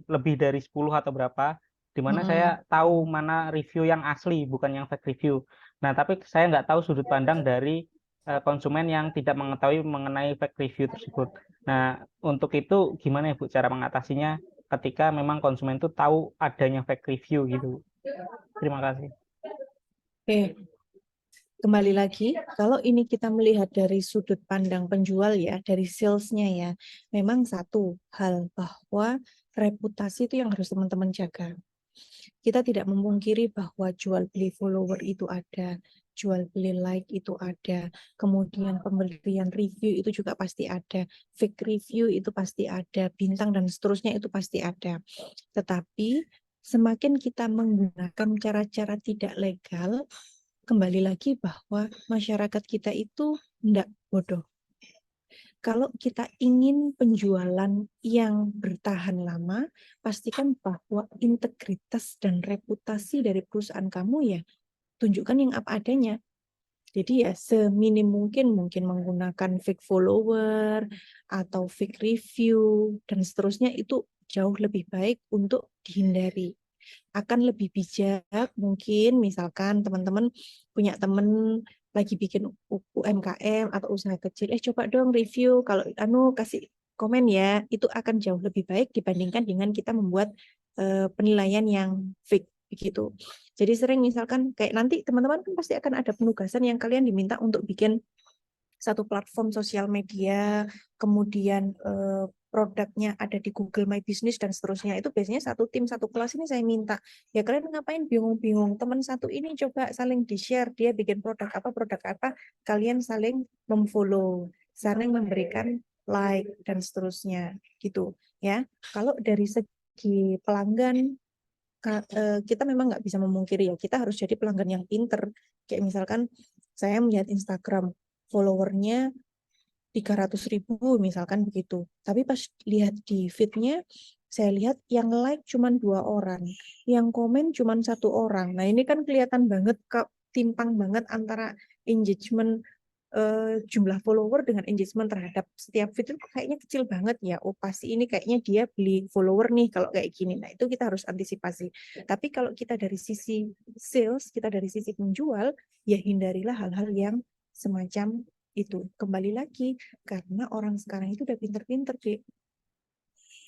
lebih dari 10 atau berapa, di mana saya tahu mana review yang asli bukan yang fake review. Nah, tapi saya nggak tahu sudut pandang dari konsumen yang tidak mengetahui mengenai fake review tersebut. Nah, untuk itu gimana ya Bu cara mengatasinya ketika memang konsumen itu tahu adanya fake review gitu. Terima kasih. Oke. Kembali lagi, kalau ini kita melihat dari sudut pandang penjual ya, dari salesnya ya, memang satu hal bahwa reputasi itu yang harus teman-teman jaga. Kita tidak memungkiri bahwa jual beli follower itu ada, jual beli like itu ada, kemudian pemberian review itu juga pasti ada, fake review itu pasti ada, bintang dan seterusnya itu pasti ada. Tetapi semakin kita menggunakan cara-cara tidak legal, kembali lagi bahwa masyarakat kita itu tidak bodoh. Kalau kita ingin penjualan yang bertahan lama, pastikan bahwa integritas dan reputasi dari perusahaan kamu ya tunjukkan yang apa adanya. Jadi ya seminim mungkin menggunakan fake follower atau fake review dan seterusnya itu jauh lebih baik untuk dihindari. Akan lebih bijak mungkin misalkan teman-teman punya teman lagi bikin UMKM atau usaha kecil, coba dong review, kalau kasih komen ya, itu akan jauh lebih baik dibandingkan dengan kita membuat penilaian yang fake begitu. Jadi sering misalkan kayak nanti teman-teman kan pasti akan ada penugasan yang kalian diminta untuk bikin satu platform sosial media, kemudian produknya ada di Google My Business dan seterusnya. Itu biasanya satu tim, satu kelas ini saya minta. Ya kalian ngapain bingung-bingung? Teman satu ini coba saling di-share, dia bikin produk apa, kalian saling memfollow, saling memberikan like dan seterusnya gitu ya. Kalau dari segi pelanggan kita memang nggak bisa memungkiri ya, kita harus jadi pelanggan yang pinter. Kayak misalkan saya melihat Instagram followernya 300.000 misalkan begitu. Tapi pas lihat di feed-nya, saya lihat yang like cuma 2 orang, yang komen cuma 1 orang. Nah ini kan kelihatan banget timpang banget antara engagement jumlah follower dengan engagement terhadap setiap feed itu kayaknya kecil banget ya. Oh pasti ini kayaknya dia beli follower nih kalau kayak gini. Nah itu kita harus antisipasi. Tapi kalau kita dari sisi sales, kita dari sisi penjual, ya hindarilah hal-hal yang semacam itu. Kembali lagi, karena orang sekarang itu udah pinter-pinter, Dek.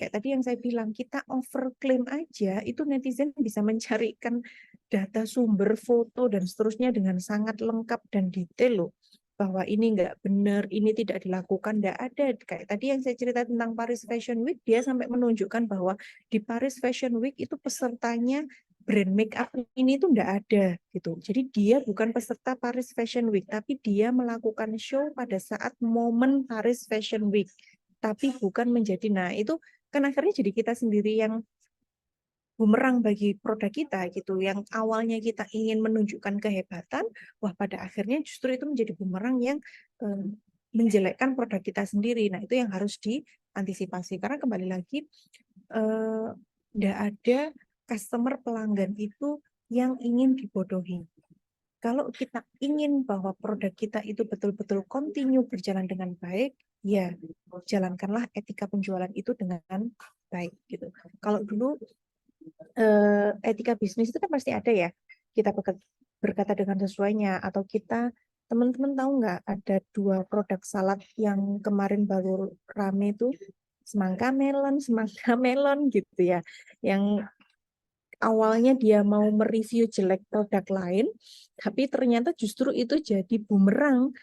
Kayak tadi yang saya bilang, kita overclaim aja, itu netizen bisa mencarikan data sumber, foto, dan seterusnya dengan sangat lengkap dan detail loh. Bahwa ini nggak benar, ini tidak dilakukan, nggak ada. Kayak tadi yang saya cerita tentang Paris Fashion Week, dia sampai menunjukkan bahwa di Paris Fashion Week itu pesertanya brand makeup ini tuh nggak ada gitu. Jadi dia bukan peserta Paris Fashion Week, tapi dia melakukan show pada saat momen Paris Fashion Week, tapi bukan menjadi. Nah itu kan akhirnya jadi kita sendiri yang bumerang bagi produk kita gitu. Yang awalnya kita ingin menunjukkan kehebatan, wah pada akhirnya justru itu menjadi bumerang yang menjelekkan produk kita sendiri. Nah, itu yang harus diantisipasi karena kembali lagi tidak ada customer pelanggan itu yang ingin dibodohi. Kalau kita ingin bahwa produk kita itu betul-betul continue berjalan dengan baik, ya jalankanlah etika penjualan itu dengan baik gitu. Kalau dulu etika bisnis itu kan pasti ada ya, kita berkata dengan sesuainya, atau kita, teman-teman tahu nggak ada 2 produk salad yang kemarin baru rame itu, semangka melon gitu ya, yang awalnya dia mau mereview jelek produk lain, tapi ternyata justru itu jadi bumerang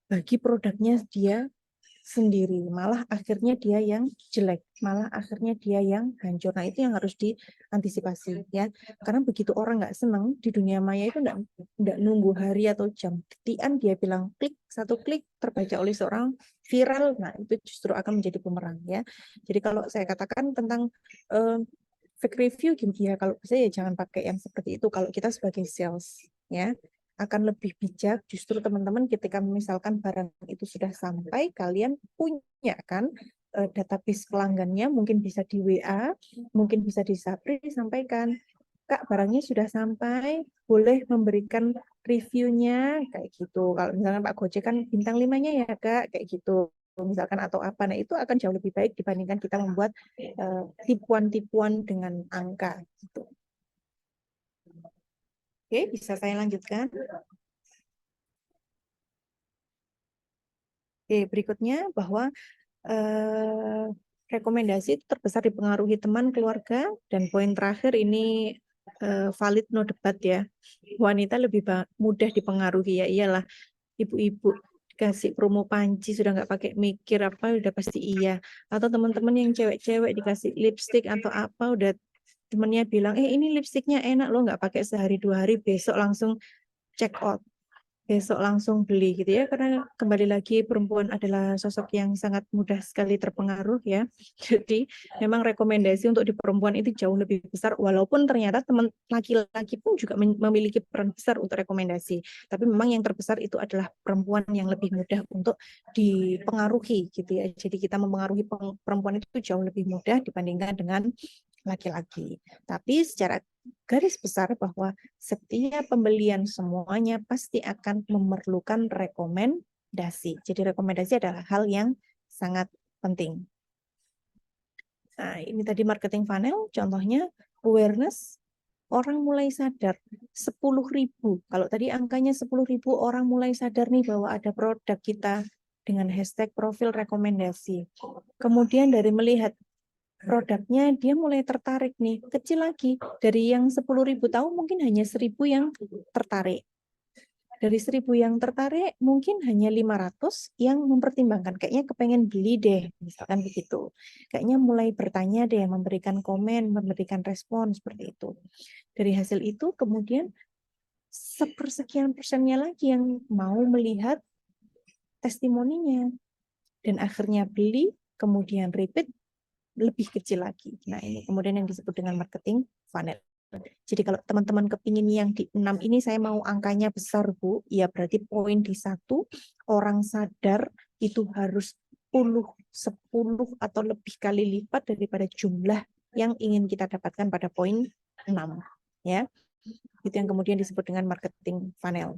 bagi produknya dia sendiri. Malah akhirnya dia yang jelek, malah akhirnya dia yang hancur. Nah, itu yang harus diantisipasi ya. Karena begitu orang nggak senang di dunia maya itu nggak nunggu hari atau jam. Ketian dia bilang klik, 1 klik terbaca oleh seorang viral. Nah, itu justru akan menjadi bumerang ya. Jadi kalau saya katakan tentang fake review gini ya, kalau saya jangan pakai yang seperti itu kalau kita sebagai sales ya. Akan lebih bijak justru teman-teman ketika misalkan barang itu sudah sampai, kalian punya kan database pelanggannya, mungkin bisa di WA, mungkin bisa di Sapri, sampaikan, Kak barangnya sudah sampai, boleh memberikan reviewnya kayak gitu. Kalau misalkan Pak Gojek kan bintang 5-nya ya Kak, kayak gitu misalkan, atau apa. Nah, itu akan jauh lebih baik dibandingkan kita membuat tipuan-tipuan dengan angka gitu. Oke, bisa saya lanjutkan? Oke, berikutnya bahwa rekomendasi itu terbesar dipengaruhi teman, keluarga, dan poin terakhir ini valid no debat ya. Wanita lebih mudah dipengaruhi, ya iyalah, ibu-ibu dikasih promo panci sudah nggak pakai mikir apa udah pasti iya. Atau teman-teman yang cewek-cewek dikasih lipstick atau apa udah temennya bilang ini lipstiknya enak loh, nggak pakai sehari 2 hari besok langsung check out, besok langsung beli gitu ya. Karena kembali lagi perempuan adalah sosok yang sangat mudah sekali terpengaruh ya. Jadi memang rekomendasi untuk di perempuan itu jauh lebih besar, walaupun ternyata teman laki-laki pun juga memiliki peran besar untuk rekomendasi, tapi memang yang terbesar itu adalah perempuan yang lebih mudah untuk dipengaruhi gitu ya. Jadi kita mempengaruhi perempuan itu jauh lebih mudah dibandingkan dengan laki-laki. Tapi secara garis besar bahwa setiap pembelian semuanya pasti akan memerlukan rekomendasi. Jadi rekomendasi adalah hal yang sangat penting. Nah, ini tadi marketing funnel, contohnya awareness, orang mulai sadar 10.000. Kalau tadi angkanya 10.000 orang mulai sadar nih bahwa ada produk kita dengan hashtag profil rekomendasi. Kemudian dari melihat produknya dia mulai tertarik nih, kecil lagi, dari yang 10.000 tahu mungkin hanya 1.000 yang tertarik. Dari 1.000 yang tertarik mungkin hanya 500 yang mempertimbangkan, kayaknya kepengen beli deh, misalkan begitu. Kayaknya mulai bertanya deh, memberikan komen, memberikan respon seperti itu. Dari hasil itu kemudian sepersekian persennya lagi yang mau melihat testimoninya dan akhirnya beli, kemudian repeat, lebih kecil lagi. Nah, ini kemudian yang disebut dengan marketing funnel. Jadi kalau teman-teman kepingin yang di 6 ini saya mau angkanya besar, Bu, ya berarti poin di 1, orang sadar itu harus 10 atau lebih kali lipat daripada jumlah yang ingin kita dapatkan pada poin 6. Ya. Itu yang kemudian disebut dengan marketing funnel.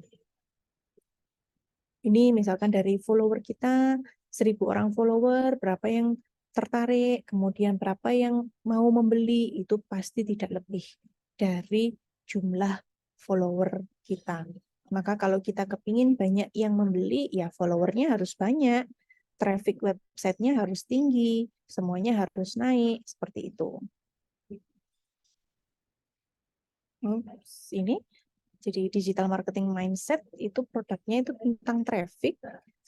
Ini misalkan dari follower kita, 1.000 orang follower, berapa yang tertarik, kemudian berapa yang mau membeli, itu pasti tidak lebih dari jumlah follower kita. Maka kalau kita kepingin banyak yang membeli, ya followernya harus banyak, traffic websitenya harus tinggi, semuanya harus naik, seperti itu. Ini, jadi digital marketing mindset itu produknya itu tentang traffic,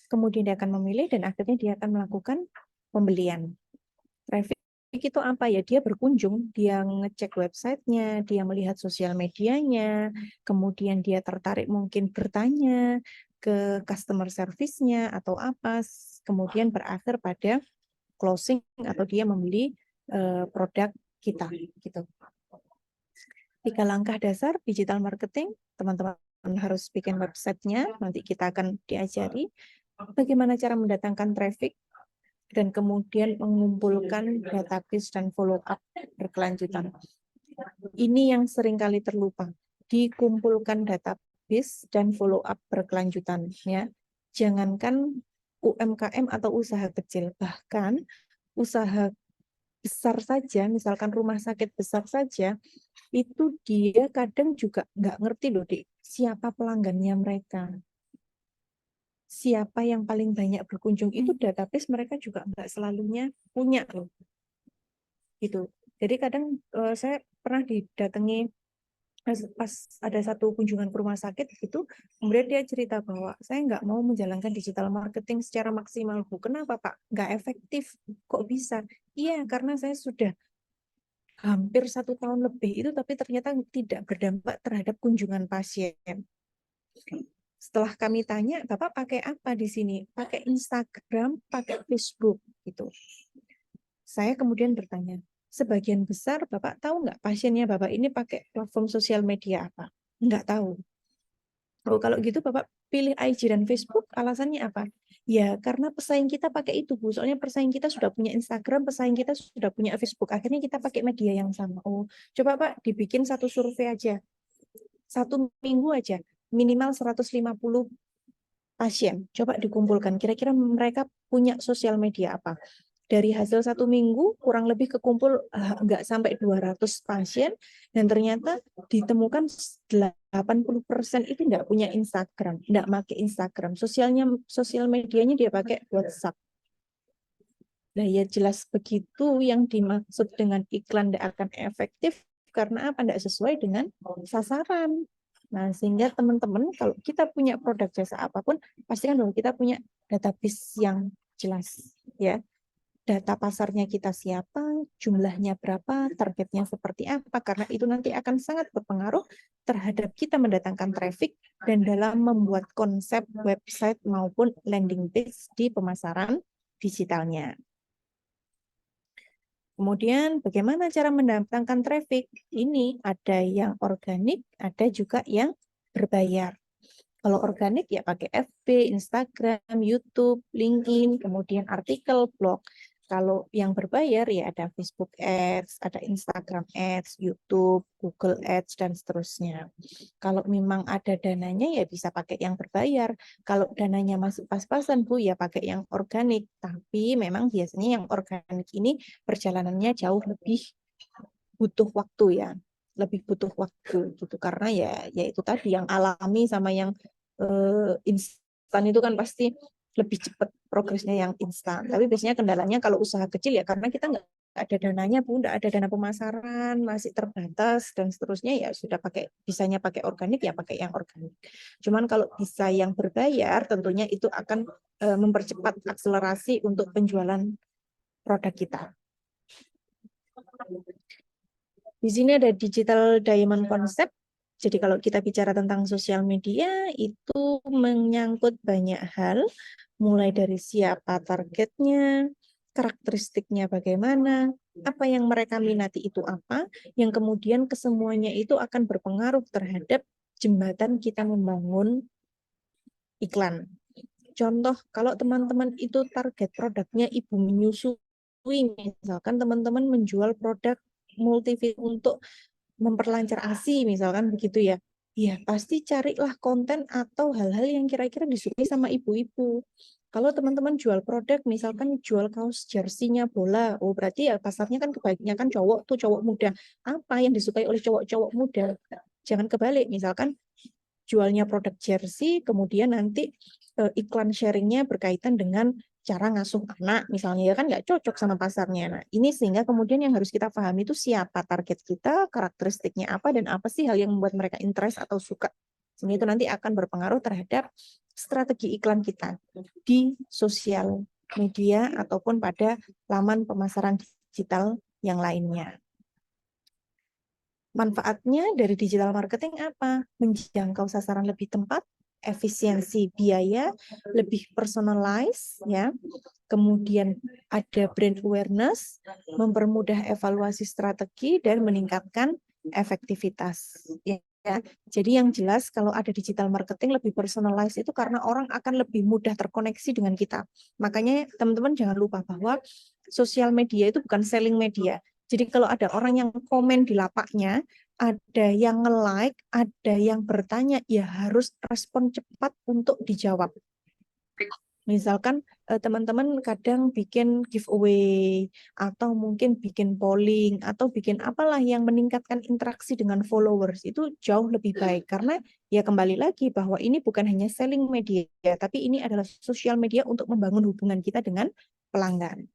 kemudian dia akan memilih dan akhirnya dia akan melakukan pembelian. Traffic itu apa ya? Dia berkunjung, dia ngecek websitenya, dia melihat sosial medianya, kemudian dia tertarik mungkin bertanya ke customer service-nya atau apa, kemudian berakhir pada closing atau dia membeli produk kita gitu. 3 langkah dasar digital marketing, teman-teman harus bikin websitenya, nanti kita akan diajari bagaimana cara mendatangkan traffic, dan kemudian mengumpulkan database dan follow up berkelanjutan. Ini yang seringkali terlupa, dikumpulkan database dan follow up berkelanjutan. Ya. Jangankan UMKM atau usaha kecil, bahkan usaha besar saja, misalkan rumah sakit besar saja, itu dia kadang juga nggak ngerti loh, Dik, siapa pelanggannya mereka. Siapa yang paling banyak berkunjung, itu database mereka juga nggak selalunya punya loh. Gitu. Jadi kadang saya pernah didatangi pas ada satu kunjungan ke rumah sakit itu, kemudian dia cerita bahwa saya nggak mau menjalankan digital marketing secara maksimal, Bu. Kenapa, Pak? Nggak efektif. Kok bisa? Iya, karena saya sudah hampir 1 tahun lebih itu, tapi ternyata tidak berdampak terhadap kunjungan pasien. Setelah kami tanya, Bapak pakai apa di sini? Pakai Instagram, pakai Facebook, gitu. Saya kemudian bertanya, sebagian besar Bapak tahu nggak pasiennya Bapak ini pakai platform sosial media apa? Nggak tahu. Oh, kalau gitu Bapak pilih IG dan Facebook, alasannya apa? Ya, karena pesaing kita pakai itu, Bu. Soalnya pesaing kita sudah punya Instagram, pesaing kita sudah punya Facebook. Akhirnya kita pakai media yang sama. Oh, coba Pak, dibikin satu survei aja. 1 minggu aja, minimal 150 pasien. Coba dikumpulkan, kira-kira mereka punya sosial media apa? Dari hasil 1 minggu, kurang lebih kekumpul nggak sampai 200 pasien, dan ternyata ditemukan 80% itu nggak punya Instagram, nggak pakai Instagram. Sosial medianya dia pakai WhatsApp. Nah ya jelas begitu, yang dimaksud dengan iklan tidak akan efektif, karena apa? Tidak sesuai dengan sasaran. Nah, sehingga teman-teman kalau kita punya produk jasa apapun, pastikan bahwa kita punya database yang jelas, ya. Data pasarnya kita siapa, jumlahnya berapa, targetnya seperti apa, karena itu nanti akan sangat berpengaruh terhadap kita mendatangkan traffic dan dalam membuat konsep website maupun landing page di pemasaran digitalnya. Kemudian bagaimana cara mendatangkan traffic? Ini ada yang organik, ada juga yang berbayar. Kalau organik ya pakai FB, Instagram, YouTube, LinkedIn, kemudian artikel, blog. Kalau yang berbayar ya ada Facebook Ads, ada Instagram Ads, YouTube, Google Ads, dan seterusnya. Kalau memang ada dananya ya bisa pakai yang berbayar. Kalau dananya masih pas-pasan, Bu, ya pakai yang organik. Tapi memang biasanya yang organik ini perjalanannya jauh lebih butuh waktu ya. Lebih butuh waktu gitu, karena ya itu tadi yang alami sama yang instan itu kan pasti lebih cepat progresnya yang instan. Tapi biasanya kendalanya kalau usaha kecil ya karena kita nggak ada dananya, Bu, nggak ada dana pemasaran, masih terbatas dan seterusnya, ya sudah bisanya pakai organik ya pakai yang organik. Cuman kalau bisa yang berbayar tentunya itu akan mempercepat akselerasi untuk penjualan produk kita. Di sini ada digital diamond concept. Jadi kalau kita bicara tentang sosial media, itu menyangkut banyak hal, mulai dari siapa targetnya, karakteristiknya bagaimana, apa yang mereka minati itu apa, yang kemudian kesemuanya itu akan berpengaruh terhadap jembatan kita membangun iklan. Contoh, kalau teman-teman itu target produknya ibu menyusui, misalkan teman-teman menjual produk multivit untuk memperlancar ASI misalkan begitu ya. Ya, pasti carilah konten atau hal-hal yang kira-kira disukai sama ibu-ibu. Kalau teman-teman jual produk, misalkan jual kaos jersey-nya bola, oh berarti ya pasarnya kan kebanyakan cowok tuh, cowok muda. Apa yang disukai oleh cowok-cowok muda? Jangan kebalik, misalkan jualnya produk jersey, kemudian nanti iklan sharingnya berkaitan dengan cara ngasuh anak misalnya, ya kan nggak cocok sama pasarnya. Nah ini sehingga kemudian yang harus kita pahami itu siapa target kita, karakteristiknya apa, dan apa sih hal yang membuat mereka interest atau suka. Sehingga itu nanti akan berpengaruh terhadap strategi iklan kita di sosial media ataupun pada laman pemasaran digital yang lainnya. Manfaatnya dari digital marketing apa? Menjangkau sasaran lebih tepat, efisiensi biaya, lebih personalize ya. Kemudian ada brand awareness, mempermudah evaluasi strategi dan meningkatkan efektivitas. Ya. Jadi yang jelas kalau ada digital marketing lebih personalize itu karena orang akan lebih mudah terkoneksi dengan kita. Makanya teman-teman jangan lupa bahwa sosial media itu bukan selling media. Jadi kalau ada orang yang komen di lapaknya, ada yang nge-like, ada yang bertanya, ya harus respon cepat untuk dijawab. Misalkan teman-teman kadang bikin giveaway atau mungkin bikin polling atau bikin apalah yang meningkatkan interaksi dengan followers itu jauh lebih baik karena ya kembali lagi bahwa ini bukan hanya selling media tapi ini adalah sosial media untuk membangun hubungan kita dengan pelanggan.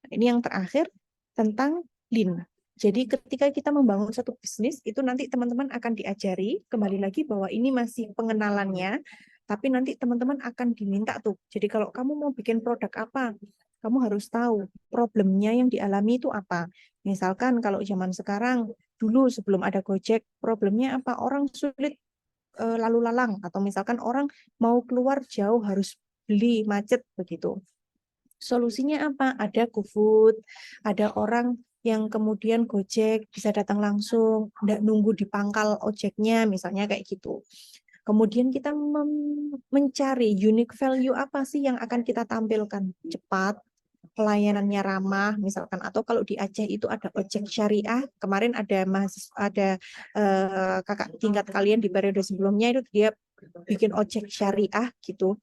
Ini yang terakhir tentang lean. Jadi ketika kita membangun satu bisnis itu nanti teman-teman akan diajari kembali lagi bahwa ini masih pengenalannya. Tapi nanti teman-teman akan diminta tuh. Jadi kalau kamu mau bikin produk apa, kamu harus tahu problemnya yang dialami itu apa. Misalkan kalau zaman sekarang, dulu sebelum ada Gojek, problemnya apa? Orang sulit lalu lalang. Atau misalkan orang mau keluar jauh harus beli macet begitu. Solusinya apa? Ada GoFood, ada orang yang kemudian Gojek bisa datang langsung, nggak nunggu di pangkal ojeknya, misalnya kayak gitu. Kemudian kita mencari unique value apa sih yang akan kita tampilkan? Cepat, pelayanannya ramah, misalkan. Atau kalau di Aceh itu ada ojek syariah. Kemarin ada kakak tingkat kalian di periode sebelumnya itu dia bikin ojek syariah gitu.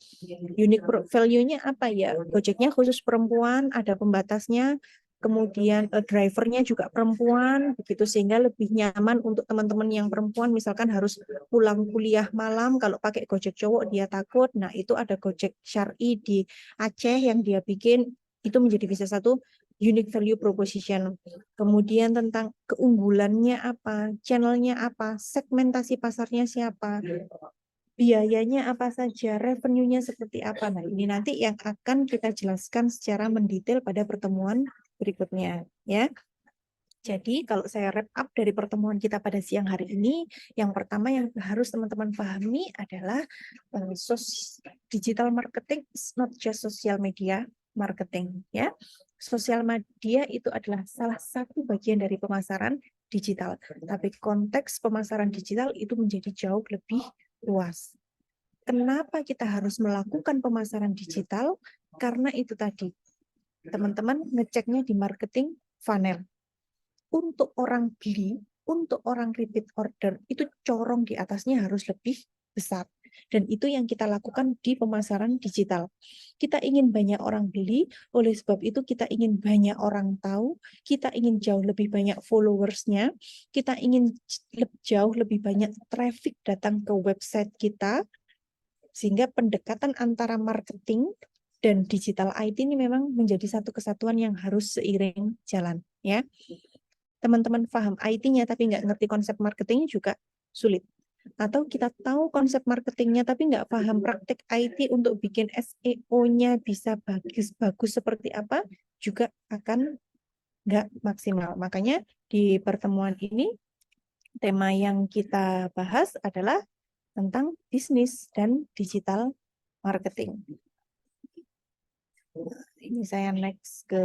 Unique value-nya apa ya? Ojeknya khusus perempuan, ada pembatasnya. Kemudian drivernya juga perempuan, begitu sehingga lebih nyaman untuk teman-teman yang perempuan, misalkan harus pulang kuliah malam, kalau pakai Gojek cowok dia takut. Nah itu ada Gojek Syari di Aceh yang dia bikin, itu menjadi bisa satu unique value proposition. Kemudian tentang keunggulannya apa, channelnya apa, segmentasi pasarnya siapa, biayanya apa saja, revenue-nya seperti apa. Nah ini nanti yang akan kita jelaskan secara mendetail pada pertemuan berikutnya ya. Jadi kalau saya wrap up dari pertemuan kita pada siang hari ini, yang pertama yang harus teman-teman pahami adalah digital marketing is not just social media marketing ya. Sosial media itu adalah salah satu bagian dari pemasaran digital, tapi konteks pemasaran digital itu menjadi jauh lebih luas. Kenapa kita harus melakukan pemasaran digital? Karena itu tadi teman-teman ngeceknya di marketing funnel. Untuk orang beli, untuk orang repeat order, itu corong di atasnya harus lebih besar. Dan itu yang kita lakukan di pemasaran digital. Kita ingin banyak orang beli, oleh sebab itu kita ingin banyak orang tahu, kita ingin jauh lebih banyak followersnya, kita ingin jauh lebih banyak traffic datang ke website kita, sehingga pendekatan antara marketing dan digital IT ini memang menjadi satu kesatuan yang harus seiring jalan ya. Teman-teman paham IT-nya tapi nggak ngerti konsep marketingnya juga sulit. Atau kita tahu konsep marketingnya tapi nggak paham praktek IT untuk bikin SEO-nya bisa bagus seperti apa, juga akan nggak maksimal. Makanya di pertemuan ini tema yang kita bahas adalah tentang bisnis dan digital marketing. Ini saya next ke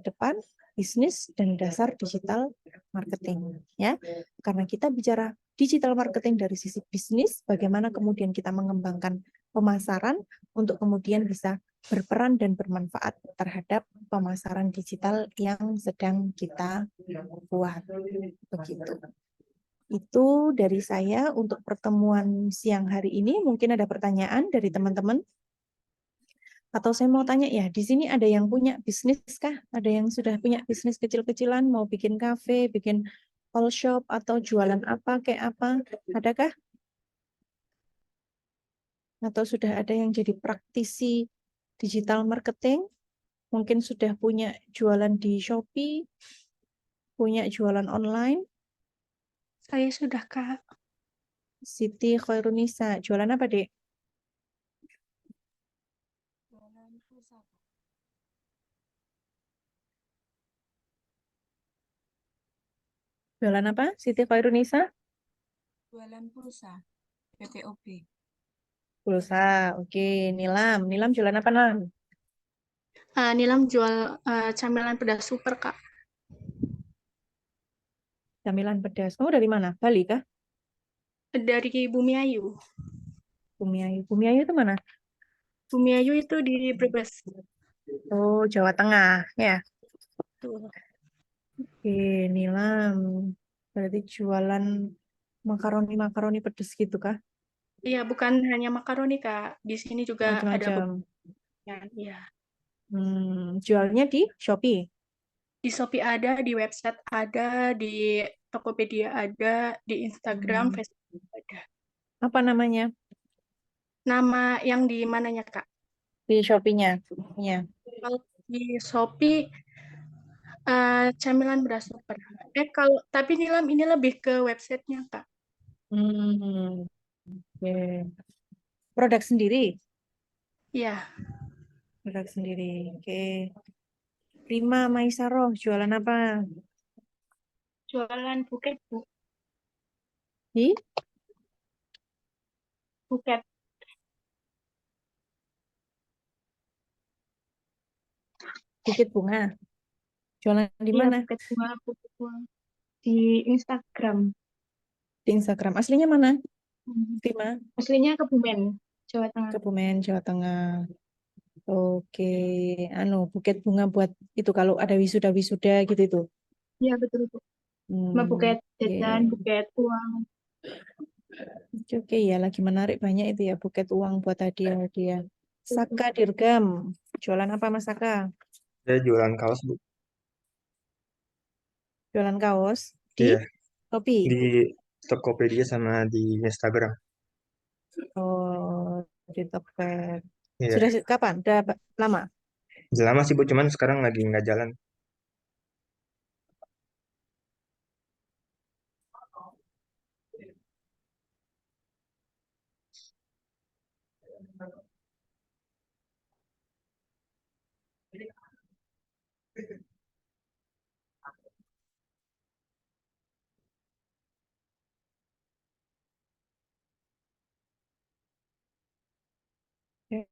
depan, bisnis dan dasar digital marketing ya. Karena kita bicara digital marketing dari sisi bisnis, bagaimana kemudian kita mengembangkan pemasaran untuk kemudian bisa berperan dan bermanfaat terhadap pemasaran digital yang sedang kita buat. Begitu. Itu dari saya untuk pertemuan siang hari ini. Mungkin ada pertanyaan dari teman-teman? Atau saya mau tanya ya, di sini ada yang punya bisnis kah? Ada yang sudah punya bisnis kecil-kecilan, mau bikin kafe, bikin all shop, atau jualan apa, kayak apa? Adakah? Atau sudah ada yang jadi praktisi digital marketing? Mungkin sudah punya jualan di Shopee, punya jualan online? Saya sudah, Kak. Siti Khairunisa, jualan apa, Dek? Jualan apa, Siti Khairunisa? Jualan pulsa, PPOB. Pulsa. Oke, Nilam. Nilam jualan apa, Nilam? Nilam jual camilan pedas super, Kak. Camilan pedas. Kamu dari mana? Bali kah? Dari Bumi Ayu. Bumi Ayu. Bumi Ayu itu mana? Bumi Ayu itu di Brebes. Oh, Jawa Tengah. Ya. Tuh. Oke, Nilam. Berarti jualan makaroni-makaroni pedas gitu kah? Iya, bukan hanya makaroni, Kak. Di sini juga ada Macam-macam. beberapa. Iya. Jualnya di Shopee. Di Shopee ada, di website ada, di Tokopedia ada, di Instagram, Hmm. Facebook ada. Apa namanya? Nama yang di mananya, Kak? Di Shopee-nya. Ya. Kalau di Shopee, camilan beras super. Kalau tapi Nilam ini lebih ke websitenya, Kak. Hmm. Oke. Produk sendiri. Iya, Produk sendiri. Oke. Rima Maisaroh, jualan apa? jualan buket, Bu. Di Buket. Bukit Bunga. Jualan di Iya, mana? buket bunga, buket bunga. Di Instagram. Di Instagram. Aslinya mana? Hmm. Rima. Aslinya Kebumen, Jawa Tengah. Kebumen, Jawa Tengah. Oke. Bukit bunga buat itu kalau ada wisuda-wisuda gitu itu. Iya, betul, Bu. Sama buket Oke. jajan, buket uang. Oke, ya lagi menarik banyak itu ya buket uang buat hadiah-hadiah. Saka Dirgam. Jualan apa Mas Saka? Saya jualan kaos, Bu. Jualan kaos di Iya, Shopee. di Tokopedia sama di Instagram. Oh, di Tokped. Iya, Sudah kapan? Udah lama? udah lama sih, Bu, cuman sekarang lagi nggak jalan. Oke.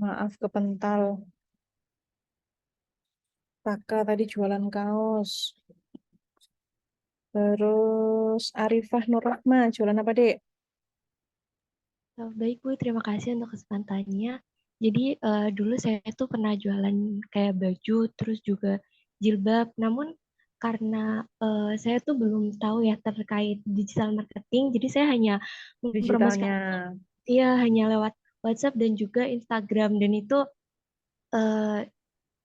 Maaf kepental. Saka tadi jualan kaos. Terus Arifah Nurrahma jualan apa, Dek? Baik Bu, terima kasih untuk kesempatannya. Jadi dulu saya tuh pernah jualan kayak baju, terus juga jilbab. Namun karena saya tuh belum tahu ya terkait digital marketing, jadi saya hanya mempromosikan Digitalnya. dia hanya lewat WhatsApp dan juga Instagram. Dan itu eh,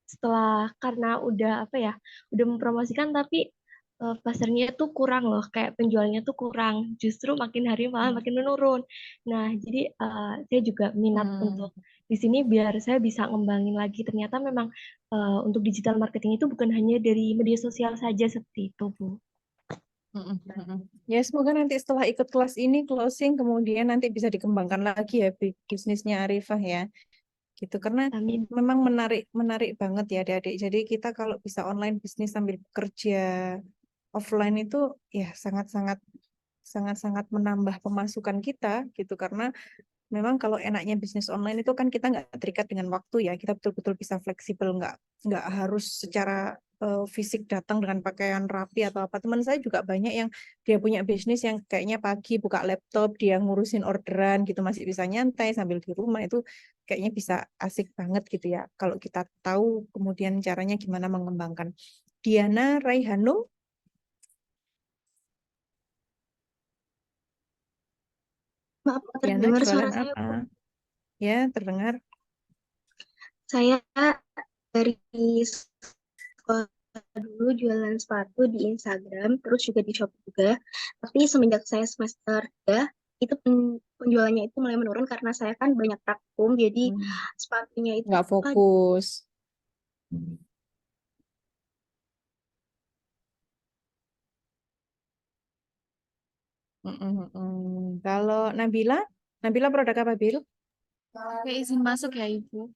setelah karena udah apa ya, udah mempromosikan tapi pasarnya tuh kurang loh, kayak penjualnya tuh kurang, justru makin hari malah makin menurun. Nah, jadi saya juga minat untuk di sini biar saya bisa ngembangin lagi. Ternyata memang untuk digital marketing itu bukan hanya dari media sosial saja seperti itu, Bu. Ya, semoga nanti setelah ikut kelas ini closing, kemudian nanti bisa dikembangkan lagi ya bisnisnya Arifah ya. Gitu karena Amin. memang menarik banget ya adik-adik. Jadi kita kalau bisa online bisnis sambil kerja offline itu ya sangat-sangat menambah pemasukan kita gitu karena memang kalau enaknya bisnis online itu kan kita nggak terikat dengan waktu ya, kita betul-betul bisa fleksibel, nggak harus secara fisik datang dengan pakaian rapi atau apa. Teman saya juga banyak yang dia punya bisnis yang kayaknya pagi buka laptop, dia ngurusin orderan gitu, masih bisa nyantai sambil di rumah, itu kayaknya bisa asik banget gitu ya. Kalau kita tahu kemudian caranya gimana mengembangkan. Diana Raihanum, Maaf, Diana terdengar jualan suara saya, apa? Bu. Ya, terdengar. Saya dari sekolah dulu jualan sepatu di Instagram, terus juga di Shopee juga. Tapi semenjak saya semester 3, itu penjualannya itu mulai menurun karena saya kan banyak praktikum, jadi sepatunya itu Nggak fokus. Kalau Nabila, Nabila produk apa, Bil? Oke, izin masuk ya Ibu.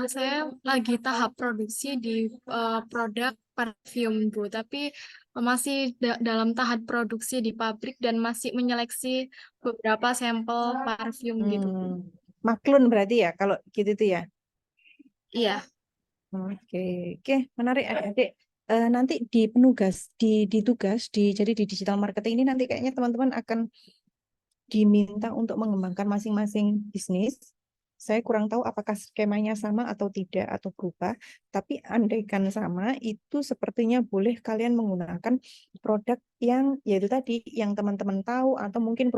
Saya lagi tahap produksi di produk parfum Bu, tapi masih dalam tahap produksi di pabrik dan masih menyeleksi beberapa sampel parfum gitu Bu. Maklun berarti ya kalau gitu tuh ya. Iya. Oke, oke, menarik adik-adik. Nanti di tugas jadi di digital marketing ini nanti kayaknya teman-teman akan diminta untuk mengembangkan masing-masing bisnis. Saya kurang tahu apakah skemanya sama atau tidak atau berubah, tapi andaikan sama itu sepertinya boleh kalian menggunakan produk yang yaitu tadi yang teman-teman tahu atau mungkin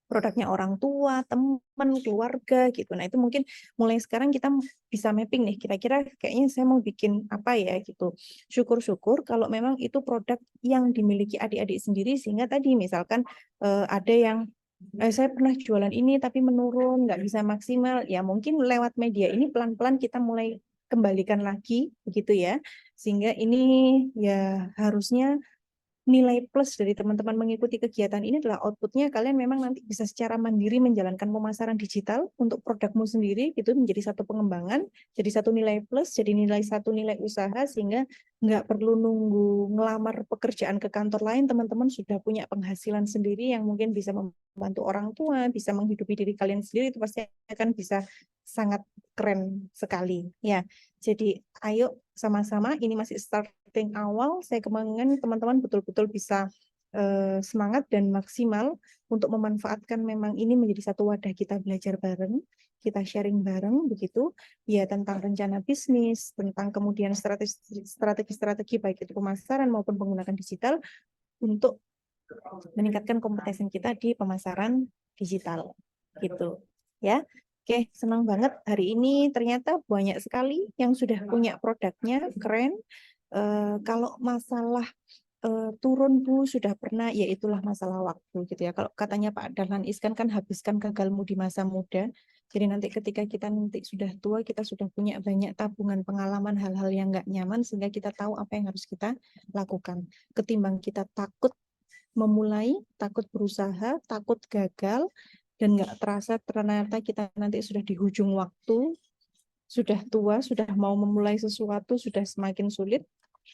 produknya orang tua, teman, keluarga gitu. Nah, itu mungkin mulai sekarang kita bisa mapping nih, kira-kira kayaknya saya mau bikin apa ya gitu. Syukur-syukur kalau memang itu produk yang dimiliki adik-adik sendiri sehingga tadi misalkan ada yang saya pernah jualan ini tapi menurun, nggak bisa maksimal. Ya mungkin lewat media ini pelan-pelan kita mulai kembalikan lagi begitu ya. Sehingga ini ya harusnya nilai plus dari teman-teman mengikuti kegiatan ini adalah outputnya kalian memang nanti bisa secara mandiri menjalankan pemasaran digital untuk produkmu sendiri, itu menjadi satu pengembangan, jadi satu nilai plus, jadi satu nilai usaha, sehingga nggak perlu nunggu ngelamar pekerjaan ke kantor lain, teman-teman sudah punya penghasilan sendiri yang mungkin bisa membantu orang tua, bisa menghidupi diri kalian sendiri, itu pasti akan bisa sangat keren sekali ya. Jadi ayo sama-sama, ini masih starting awal, saya kembangkan teman-teman betul-betul bisa semangat dan maksimal untuk memanfaatkan memang ini menjadi satu wadah kita belajar bareng, kita sharing bareng begitu ya tentang rencana bisnis, tentang kemudian strategi-strategi baik itu pemasaran maupun menggunakan digital untuk meningkatkan kompetensi kita di pemasaran digital gitu ya. Oke, senang banget hari ini ternyata banyak sekali yang sudah punya produknya, keren. Kalau masalah turun Bu sudah pernah, ya itulah masalah waktu gitu ya. Kalau katanya Pak Dahlan Iskan kan habiskan gagalmu di masa muda. Jadi nanti ketika kita nanti sudah tua, kita sudah punya banyak tabungan pengalaman hal-hal yang nggak nyaman sehingga kita tahu apa yang harus kita lakukan. Ketimbang kita takut memulai, takut berusaha, takut gagal, dan nggak terasa ternyata kita nanti sudah di ujung waktu, sudah tua, sudah mau memulai sesuatu, sudah semakin sulit.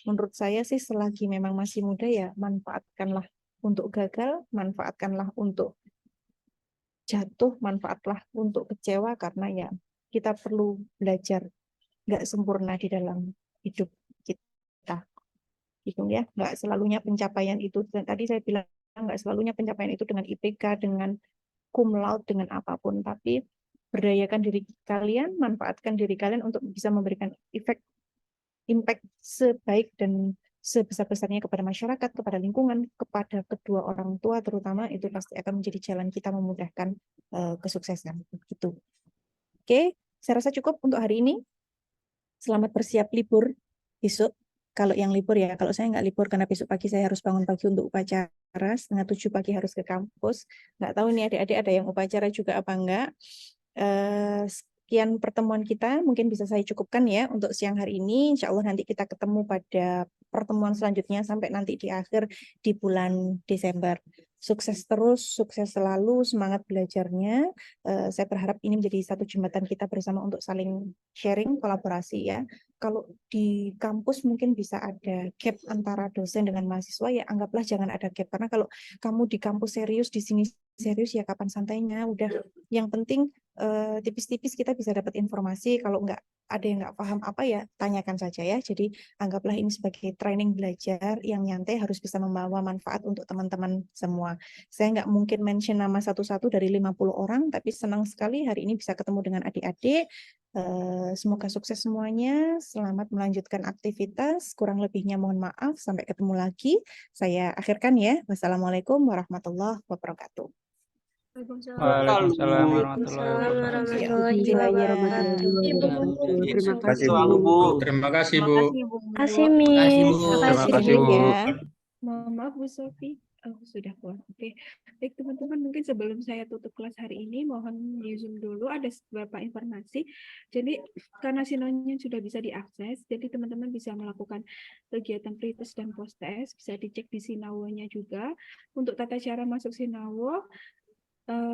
Menurut saya sih selagi memang masih muda ya manfaatkanlah untuk gagal, manfaatkanlah untuk jatuh, manfaatlah untuk kecewa karena ya kita perlu belajar nggak sempurna di dalam hidup kita. Gitu ya, nggak selalunya pencapaian itu, dan tadi saya bilang nggak selalunya pencapaian itu dengan IPK, dengan cum laude, dengan apapun, tapi berdayakan diri kalian, manfaatkan diri kalian untuk bisa memberikan impact sebaik dan sebesar-besarnya kepada masyarakat, kepada lingkungan, kepada kedua orang tua terutama, itu pasti akan menjadi jalan kita memudahkan kesuksesan. Gitu. Oke, saya rasa cukup untuk hari ini. Selamat bersiap libur besok. Kalau yang libur ya, kalau saya nggak libur karena besok pagi saya harus bangun pagi untuk upacara, 6:30 pagi harus ke kampus. Nggak tahu nih adik-adik ada yang upacara juga apa enggak. Sekian pertemuan kita, mungkin bisa saya cukupkan ya untuk siang hari ini. Insya Allah nanti kita ketemu pada pertemuan selanjutnya sampai nanti di akhir di bulan Desember. Sukses terus, sukses selalu, semangat belajarnya. Saya berharap ini menjadi satu jembatan kita bersama untuk saling sharing, kolaborasi ya. Kalau di kampus mungkin bisa ada gap antara dosen dengan mahasiswa, ya anggaplah jangan ada gap. Karena kalau kamu di kampus serius, di sini serius, ya kapan santainya. Udah, yang penting tipis-tipis kita bisa dapat informasi. Kalau nggak ada yang nggak paham apa ya tanyakan saja ya. Jadi anggaplah ini sebagai training belajar yang nyantai, harus bisa membawa manfaat untuk teman-teman semua. Saya nggak mungkin mention nama satu-satu dari 50 orang, tapi senang sekali hari ini bisa ketemu dengan adik-adik. Semoga sukses semuanya. Selamat melanjutkan aktivitas. Kurang lebihnya mohon maaf. Sampai ketemu lagi. Saya akhirkan ya. Wassalamualaikum warahmatullahi wabarakatuh. Waalaikumsalam warahmatullahi wabarakatuh. Terima kasih Bu. Terima kasih Bu. Terima kasih, Miss. Terima kasih Bu. Mohon maaf Bu Sofi, sudah keluar. Oke, baik teman-teman, mungkin sebelum saya tutup kelas hari ini, mohon di Zoom dulu ada beberapa informasi. Jadi karena Sinonya sudah bisa diakses, jadi teman-teman bisa melakukan kegiatan pretest dan post-test, bisa dicek di Sinawonya juga. Untuk tata cara masuk Sinawo,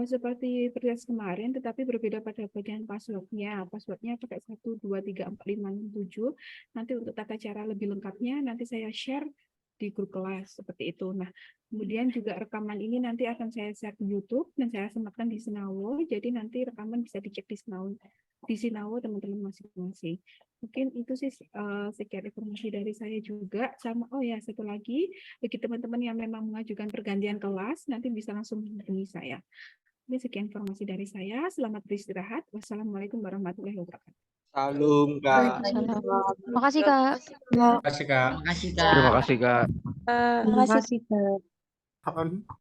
seperti perjas kemarin, tetapi berbeda pada bagian passwordnya. Passwordnya pakai 1, 2, 3, 4, 5, 6, 7. Nanti untuk tata cara lebih lengkapnya, nanti saya share di grup kelas seperti itu. Nah, kemudian juga rekaman ini nanti akan saya share di YouTube dan saya sematkan di Sinawo. Jadi nanti rekaman bisa dicek di Sinawo teman-teman masing-masing. Mungkin itu sih sekian informasi dari saya juga. Sama, oh ya, satu lagi, bagi teman-teman yang memang mengajukan pergantian kelas, nanti bisa langsung menghubungi saya. Ini sekian informasi dari saya. Selamat beristirahat. Wassalamualaikum warahmatullahi wabarakatuh. Salam, Kak. Terima kasih, Kak. Terima kasih, Kak. Terima kasih, Kak. Terima kasih. Kak.